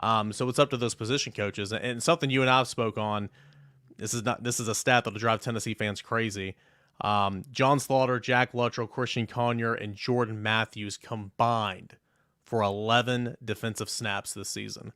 So it's up to those position coaches. And something you and I spoke on. This is a stat that'll drive Tennessee fans crazy. John Slaughter, Jack Luttrell, Christian Conyer, and Jordan Matthews combined for 11 defensive snaps this season.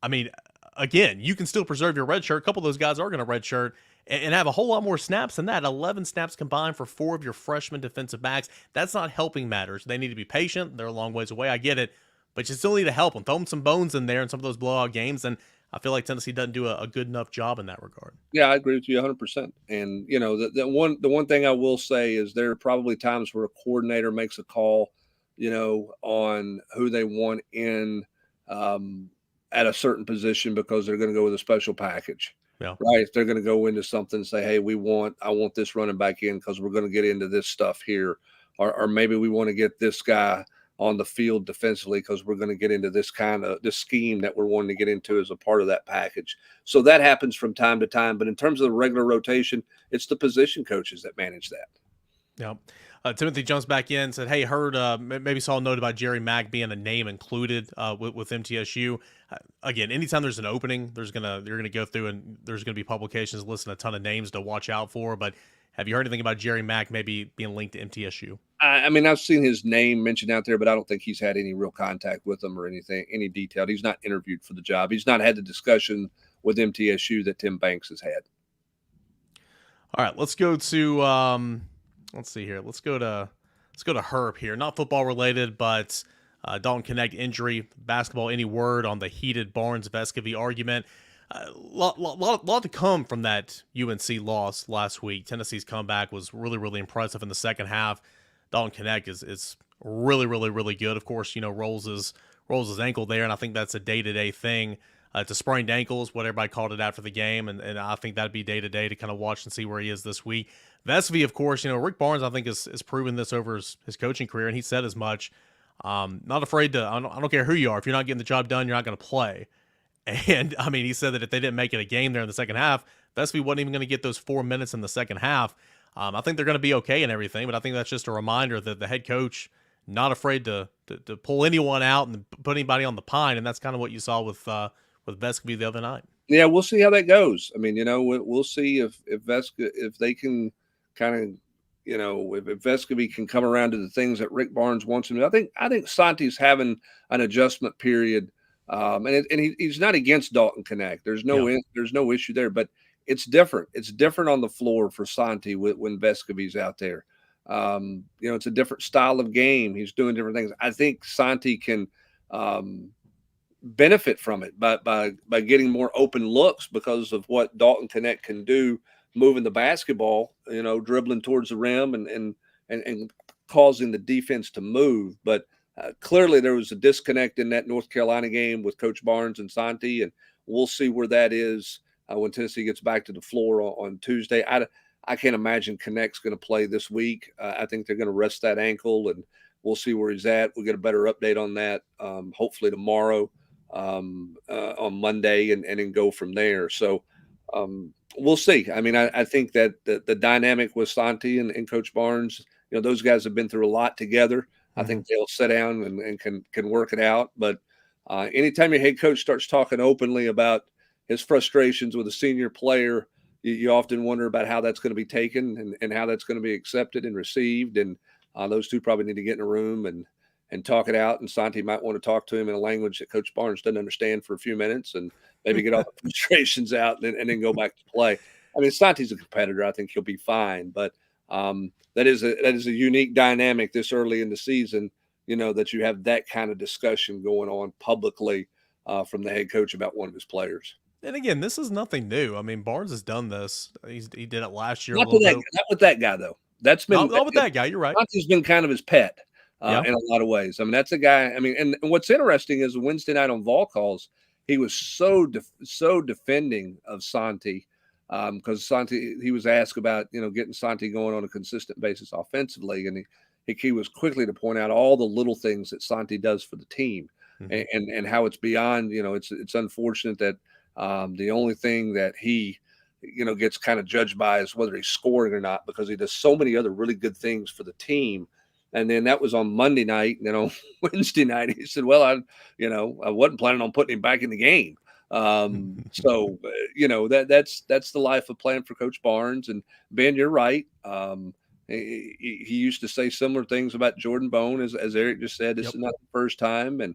I mean, again, you can still preserve your red shirt. A couple of those guys are going to red shirt and have a whole lot more snaps than that. 11 snaps combined for 4 of your freshman defensive backs. That's not helping matters. They need to be patient. They're a long ways away. I get it. But you still need to help them. Throw them some bones in there in some of those blowout games. And I feel like Tennessee doesn't do a good enough job in that regard. Yeah, I agree with you 100%. And, the one thing I will say is there are probably times where a coordinator makes a call, on who they want in at a certain position because they're going to go with a special package. Yeah. Right. If they're going to go into something and say, hey, I want this running back in because we're going to get into this stuff here. Or maybe we want to get this guy on the field defensively because we're going to get into this scheme that we're wanting to get into as a part of that package. So that happens from time to time. But in terms of the regular rotation, it's the position coaches that manage that. Yeah. Timothy jumps back in, said, hey, heard maybe saw a note about Jerry Mack being a name included with MTSU. Again, anytime there's an opening, you're gonna go through and there's gonna be publications listing a ton of names to watch out for. But have you heard anything about Jerry Mack maybe being linked to MTSU? I mean, I've seen his name mentioned out there, but I don't think he's had any real contact with them or anything, any detail. He's not interviewed for the job. He's not had the discussion with MTSU that Tim Banks has had. All right, let's go to let's see here. Let's go to Herb here. Not football related, but Dalton Connect injury, basketball. Any word on the heated Barnes-Vescovy argument? Lot to come from that UNC loss last week. Tennessee's comeback was really, really impressive in the second half. Dalton Connect is really, really, really good. Of course, rolls his ankle there, and I think that's a day-to-day thing. It's a sprained ankle is what everybody called it after the game, and I think that'd be day-to-day to kind of watch and see where he is this week. Vescovy, of course, Rick Barnes, I think, is proven this over his coaching career, and he said as much. Not afraid to, I don't care who you are. If you're not getting the job done, you're not going to play. And, I mean, he said that if they didn't make it a game there in the second half, Vescovy wasn't even going to get those 4 minutes in the second half. I think they're going to be okay and everything, but I think that's just a reminder that the head coach not afraid to pull anyone out and put anybody on the pine, and that's kind of what you saw with Vescovy the other night. Yeah, we'll see how that goes. I mean, we'll see if they can kind of, if Vescovy can come around to the things that Rick Barnes wants him to. I think Santi's having an adjustment period, and he's not against Dalton Connect. There's no issue there, but it's different. It's different on the floor for Santi when Vescovi's out there. It's a different style of game. He's doing different things. I think Santi can benefit from it by getting more open looks because of what Dalton Connect can do, moving the basketball, dribbling towards the rim and causing the defense to move. But clearly there was a disconnect in that North Carolina game with Coach Barnes and Santi, and we'll see where that is when Tennessee gets back to the floor on Tuesday. I can't imagine Connect's going to play this week. I think they're going to rest that ankle, and we'll see where he's at. We'll get a better update on that hopefully tomorrow on Monday, and then go from there. So we'll see. I mean, I think that the dynamic with Santi and Coach Barnes, those guys have been through a lot together. I think they'll sit down and can work it out. But anytime your head coach starts talking openly about his frustrations with a senior player, you often wonder about how that's going to be taken and how that's going to be accepted and received. And those two probably need to get in a room and talk it out. And Santi might want to talk to him in a language that Coach Barnes doesn't understand for a few minutes, and maybe get all the frustrations out and then go back to play. I mean, Santi's a competitor. I think he'll be fine. But that is a unique dynamic this early in the season, that you have that kind of discussion going on publicly from the head coach about one of his players. And again, this is nothing new. I mean, Barnes has done this. He did it last year. Not with that guy, though. That's been not with that guy. You're right. Santi's been kind of his pet Yeah. in a lot of ways. I mean, that's a guy. I mean, and what's interesting is Wednesday night on Vol calls, he was so defending of Santi because Santi, he was asked about getting Santi going on a consistent basis offensively, and he was quickly to point out all the little things that Santi does for the team, and how it's beyond. It's unfortunate that the only thing that he gets kind of judged by is whether he's scoring or not, because he does so many other really good things for the team. And then that was on Monday night. And then on Wednesday night, he said, well, I wasn't planning on putting him back in the game. So, that's the life of playing for Coach Barnes. And Ben, you're right. He used to say similar things about Jordan Bone, as Eric just said. This is not the first time. And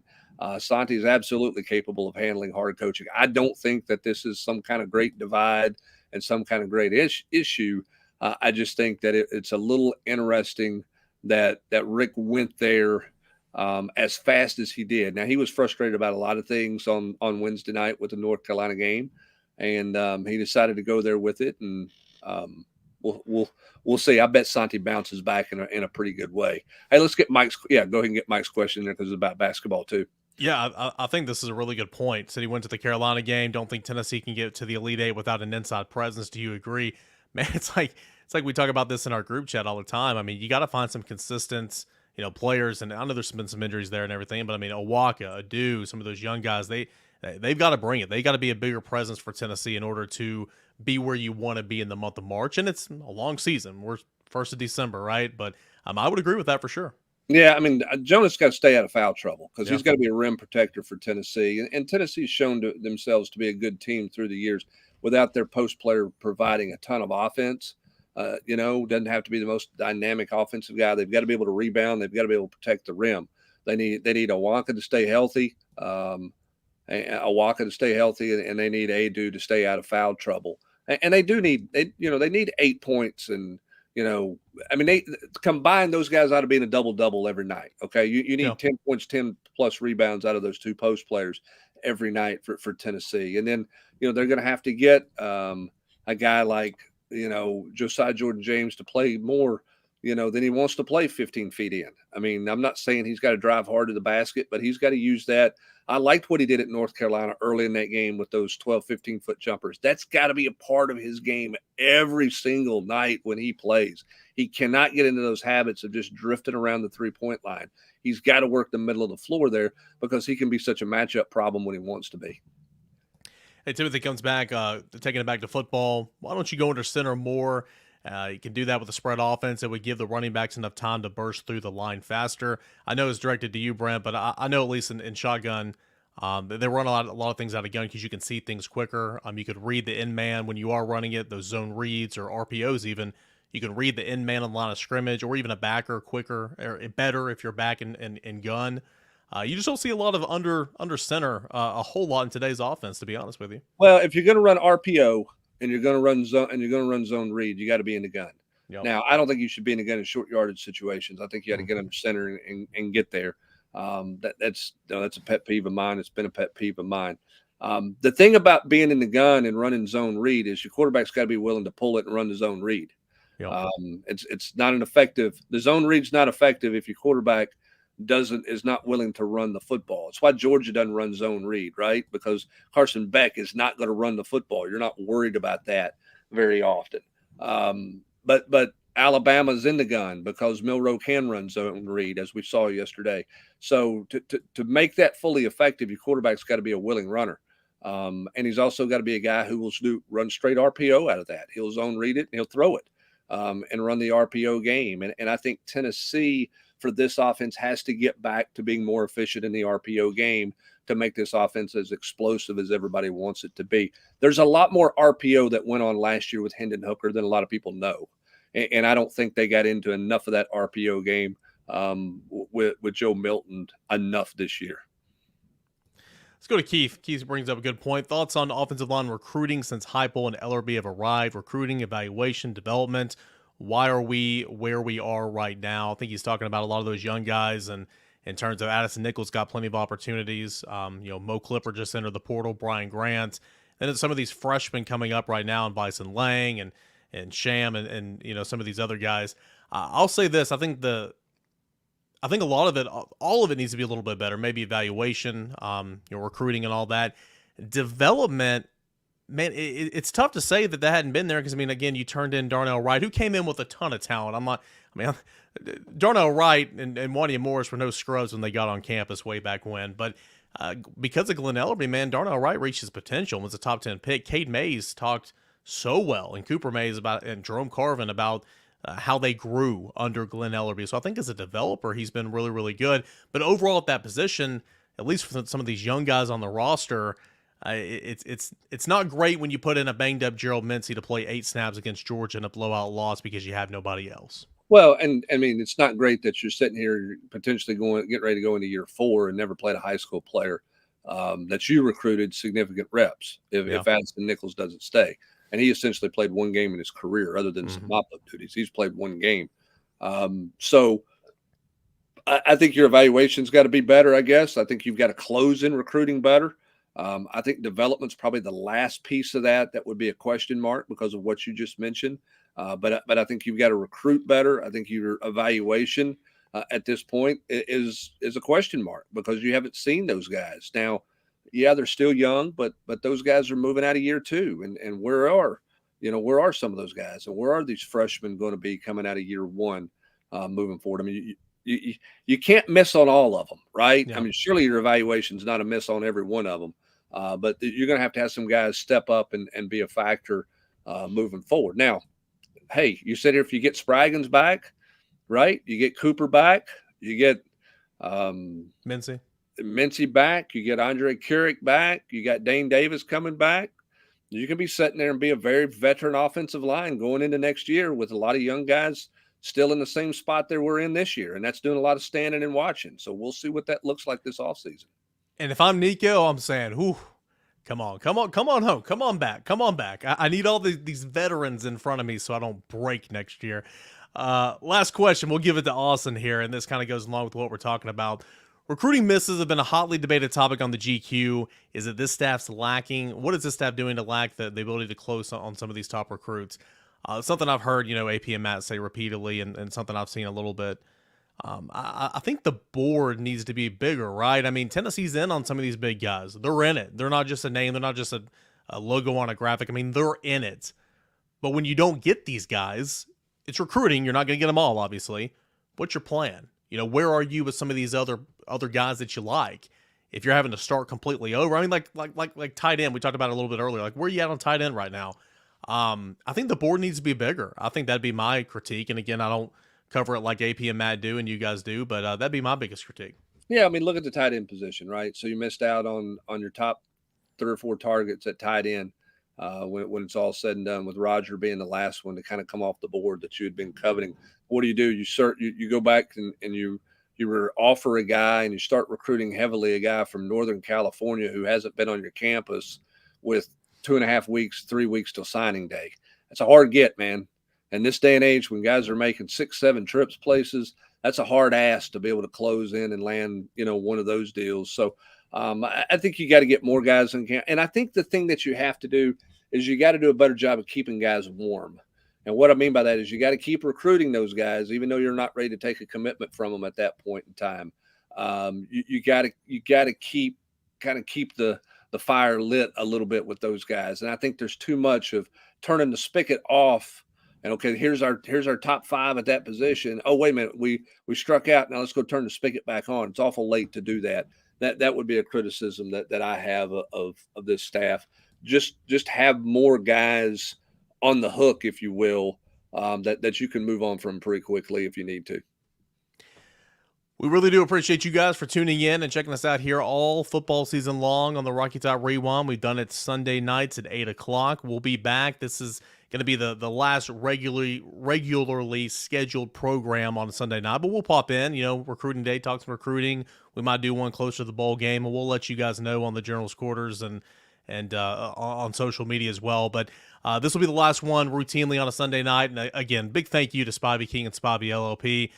Santi is absolutely capable of handling hard coaching. I don't think that this is some kind of great divide and some kind of great issue. I just think that it's a little interesting that Rick went there as fast as he did. Now, he was frustrated about a lot of things on Wednesday night with the North Carolina game, and he decided to go there with it. And we'll see. I bet Santi bounces back in a pretty good way. Hey, let's get Mike's. Yeah, go ahead and get Mike's question in there, because it's about basketball too. Yeah, I think this is a really good point. Said he went to the Carolina game. Don't think Tennessee can get to the Elite Eight without an inside presence. Do you agree? Man, it's like we talk about this in our group chat all the time. I mean, you got to find some consistent, players. And I know there's been some injuries there and everything, but I mean, Awaka, Adu, some of those young guys, they've got to bring it. They got to be a bigger presence for Tennessee in order to be where you want to be in the month of March. And it's a long season. We're 1st of December, right? But I would agree with that for sure. Yeah, I mean, Jonas got to stay out of foul trouble, because he's got to be a rim protector for Tennessee. And Tennessee's shown themselves to be a good team through the years without their post player providing a ton of offense. Doesn't have to be the most dynamic offensive guy. They've got to be able to rebound. They've got to be able to protect the rim. They need Awaka to stay healthy, and they need Adu to stay out of foul trouble. And they do need they need 8 points, and they combine, those guys ought to be in a double-double every night. Okay. You need 10 points, 10 plus rebounds out of those two post players every night for Tennessee. And then, they're going to have to get a guy like, Josiah Jordan-James to play more, than he wants to play 15 feet in. I mean, I'm not saying he's got to drive hard to the basket, but he's got to use that. I liked what he did at North Carolina early in that game with those 12, 15-foot jumpers. That's got to be a part of his game every single night when he plays. He cannot get into those habits of just drifting around the three-point line. He's got to work the middle of the floor there, because he can be such a matchup problem when he wants to be. Hey, Timothy comes back, taking it back to football. Why don't you go under center more? You can do that with a spread offense. It would give the running backs enough time to burst through the line faster. I know it's directed to you, Brent, but I know at least in shotgun, they run a lot of things out of gun because you can see things quicker. You could read the end man when you are running it, those zone reads or RPOs even. You can read the end man on the line of scrimmage, or even a backer quicker or better if you're back in gun. You just don't see a lot of under center a whole lot in today's offense, to be honest with you. Well, if you're going to run RPO and you're going to run zone read, you got to be in the gun. Yep. Now, I don't think you should be in the gun in short yardage situations. I think you got to get under center and get there. That's a pet peeve of mine. It's been a pet peeve of mine. The thing about being in the gun and running zone read is your quarterback's got to be willing to pull it and run the zone read. Yep. It's not an effective. The zone read's not effective if your quarterback is not willing to run the football. It's why Georgia doesn't run zone read, right? Because Carson Beck is not going to run the football. You're not worried about that very often. But Alabama's in the gun because Milroe can run zone read, as we saw yesterday. So to make that fully effective, your quarterback's got to be a willing runner. And he's also got to be a guy who will run straight RPO out of that. He'll zone read it and he'll throw it and run the RPO game. And I think Tennessee, for this offense, has to get back to being more efficient in the RPO game to make this offense as explosive as everybody wants it to be. There's a lot more RPO that went on last year with Hendon Hooker than a lot of people know. And I don't think they got into enough of that RPO game with Joe Milton enough this year. Let's go to Keith. Keith brings up a good point. Thoughts on offensive line recruiting since Heupel and Ellerby have arrived? Recruiting, evaluation, development. Why are we where we are right now? I think he's talking about a lot of those young guys, and in terms of Addison Nichols got plenty of opportunities. Mo Clipper just entered the portal, Brian Grant. And then some of these freshmen coming up right now, and Bison Lang and Sham and some of these other guys. I'll say this: I think a lot of it, all of it needs to be a little bit better. Maybe evaluation, recruiting and all that. Development, man, it's tough to say that hadn't been there because, again, you turned in Darnell Wright, who came in with a ton of talent. Darnell Wright and Wanya Morris were no scrubs when they got on campus way back when. But because of Glenn Ellerby, man, Darnell Wright reached his potential and was a top 10 pick. Cade Mays talked so well, and Cooper Mays and Jerome Carvin about how they grew under Glenn Ellerby. So I think as a developer, he's been really, really good. But overall at that position, at least for some of these young guys on the roster, it's not great when you put in a banged-up Gerald Mincey to play 8 snaps against Georgia in a blowout loss because you have nobody else. Well, and it's not great that you're sitting here potentially getting ready to go into year 4 and never played a high school player that you recruited significant reps if Addison Nichols doesn't stay. And he essentially played one game in his career other than some mop-up duties. He's played one game. So I think your evaluation's got to be better, I guess. I think you've got to close in recruiting better. I think development's probably the last piece of that would be a question mark because of what you just mentioned. But I think you've got to recruit better. I think your evaluation at this point is a question mark because you haven't seen those guys. Now, yeah, they're still young, but those guys are moving out of year 2. And where are some of those guys? And where are these freshmen going to be coming out of year 1 moving forward? You can't miss on all of them, right? Yeah. Surely your evaluation's not a miss on every one of them. But you're going to have some guys step up and be a factor moving forward. Now, hey, you said if you get Spraggins back, right? You get Cooper back, you get Mincey back, you get Andre Carrick back, you got Dane Davis coming back. You can be sitting there and be a very veteran offensive line going into next year with a lot of young guys still in the same spot they were in this year. And that's doing a lot of standing and watching. So we'll see what that looks like this offseason. And if I'm Nico, I'm saying, whew, come on home, come on back. I need all these veterans in front of me so I don't break next year. Last question, we'll give it to Austin here, and this kind of goes along with what we're talking about. Recruiting misses have been a hotly debated topic on the GQ. Is it this staff's lacking? What is this staff doing to lack the ability to close on some of these top recruits? Something I've heard, AP and Matt say repeatedly, and something I've seen a little bit. I think the board needs to be bigger, right? Tennessee's in on some of these big guys. They're in it. They're not just a name. They're not just a logo on a graphic. They're in it. But when you don't get these guys, it's recruiting. You're not going to get them all, obviously. What's your plan? Where are you with some of these other guys that you like? If you're having to start completely over, like tight end, we talked about it a little bit earlier. Like, where are you at on tight end right now? I think the board needs to be bigger. I think that'd be my critique. And again, I don't cover it like AP and Matt do and you guys do, but that'd be my biggest critique. Yeah, look at the tight end position, right? So you missed out on your top 3 or 4 targets at tight end when it's all said and done, with Roger being the last one to kind of come off the board that you had been coveting. What do? You go back and you offer a guy and you start recruiting heavily a guy from Northern California who hasn't been on your campus with 2.5 weeks, 3 weeks till signing day. That's a hard get, man. And this day and age, when guys are making 6, 7 trips places, that's a hard ask to be able to close in and land, one of those deals. So I think you got to get more guys in camp. And I think the thing that you have to do is you got to do a better job of keeping guys warm. And what I mean by that is you got to keep recruiting those guys, even though you're not ready to take a commitment from them at that point in time. You got to keep the fire lit a little bit with those guys. And I think there's too much of turning the spigot off. And okay, here's our top 5 at that position. Oh, wait a minute, we struck out. Now let's go turn the spigot back on. It's awful late to do that. That would be a criticism that I have of this staff. Just have more guys on the hook, if you will, that you can move on from pretty quickly if you need to. We really do appreciate you guys for tuning in and checking us out here all football season long on the Rocky Top Rewind. We've done it Sunday nights at 8 o'clock. We'll be back. This is going to be the last regularly scheduled program on Sunday night, but we'll pop in, recruiting day, talk some recruiting. We might do one closer to the bowl game, and we'll let you guys know on the General's Quarters and on social media as well. But this will be the last one routinely on a Sunday night. And again, big thank you to Spivey King and Spivey LLP.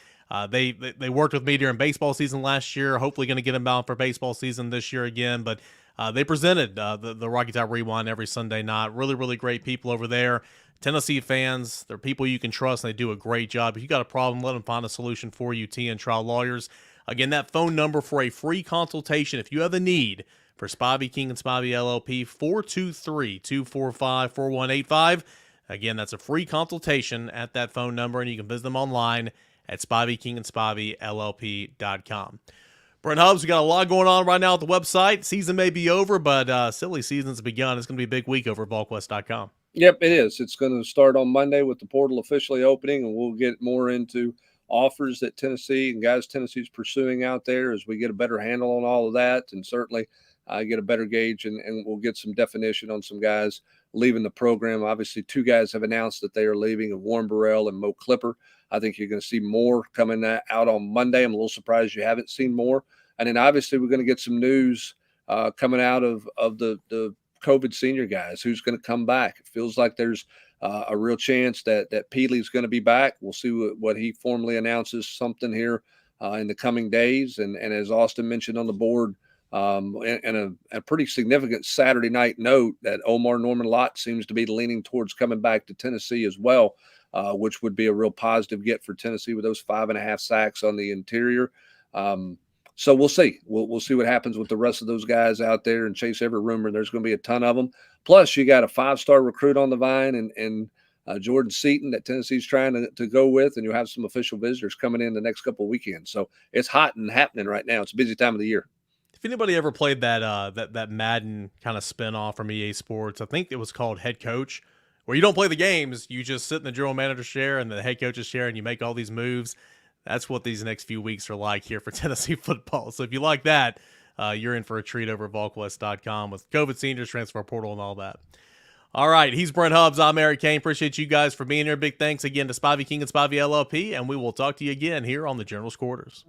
They worked with me during baseball season last year. Hopefully going to get them out for baseball season this year again. But they presented the Rocky Top Rewind every Sunday night. Really, really great people over there. Tennessee fans, they're people you can trust, and they do a great job. If you got a problem, let them find a solution for you. TN Trial Lawyers. Again, that phone number for a free consultation, if you have a need for Spivey King and Spivey LLP, 423-245-4185. Again, that's a free consultation at that phone number, and you can visit them online at SpiveyKingandSpiveyLLP.com. Brent Hubbs, we got a lot going on right now at the website. Season may be over, but silly season's begun. It's going to be a big week over at Volquest.com. Yep, it is. It's going to start on Monday with the portal officially opening, and we'll get more into offers that Tennessee and guys Tennessee's pursuing out there as we get a better handle on all of that, and certainly get a better gauge, and we'll get some definition on some guys leaving the program. Obviously, 2 guys have announced that they are leaving, of Warren Burrell and Mo Clipper. I think you're going to see more coming out on Monday. I'm a little surprised you haven't seen more. And then obviously we're going to get some news coming out of the COVID senior guys, who's going to come back. It feels like there's a real chance that Peely's going to be back. We'll see what he formally announces something here in the coming days. And as Austin mentioned on the board, and a pretty significant Saturday night note, that Omar Norman Lott seems to be leaning towards coming back to Tennessee as well, which would be a real positive get for Tennessee with those 5.5 sacks on the interior. So we'll see. We'll see what happens with the rest of those guys out there and chase every rumor. There's going to be a ton of them. Plus, you got a 5-star recruit on the vine and Jordan Seaton that Tennessee's trying to go with, and you'll have some official visitors coming in the next couple of weekends. So it's hot and happening right now. It's a busy time of the year. If anybody ever played that Madden kind of spinoff from EA Sports, I think it was called Head Coach, where you don't play the games, you just sit in the general manager's chair and the head coach's chair, and you make all these moves. That's what these next few weeks are like here for Tennessee football. So if you like that, you're in for a treat over at Volquest.com with COVID seniors, transfer portal, and all that. All right, he's Brent Hubbs. I'm Eric Kane. Appreciate you guys for being here. Big thanks again to Spivey King and Spivey LLP, and we will talk to you again here on the General's Quarters.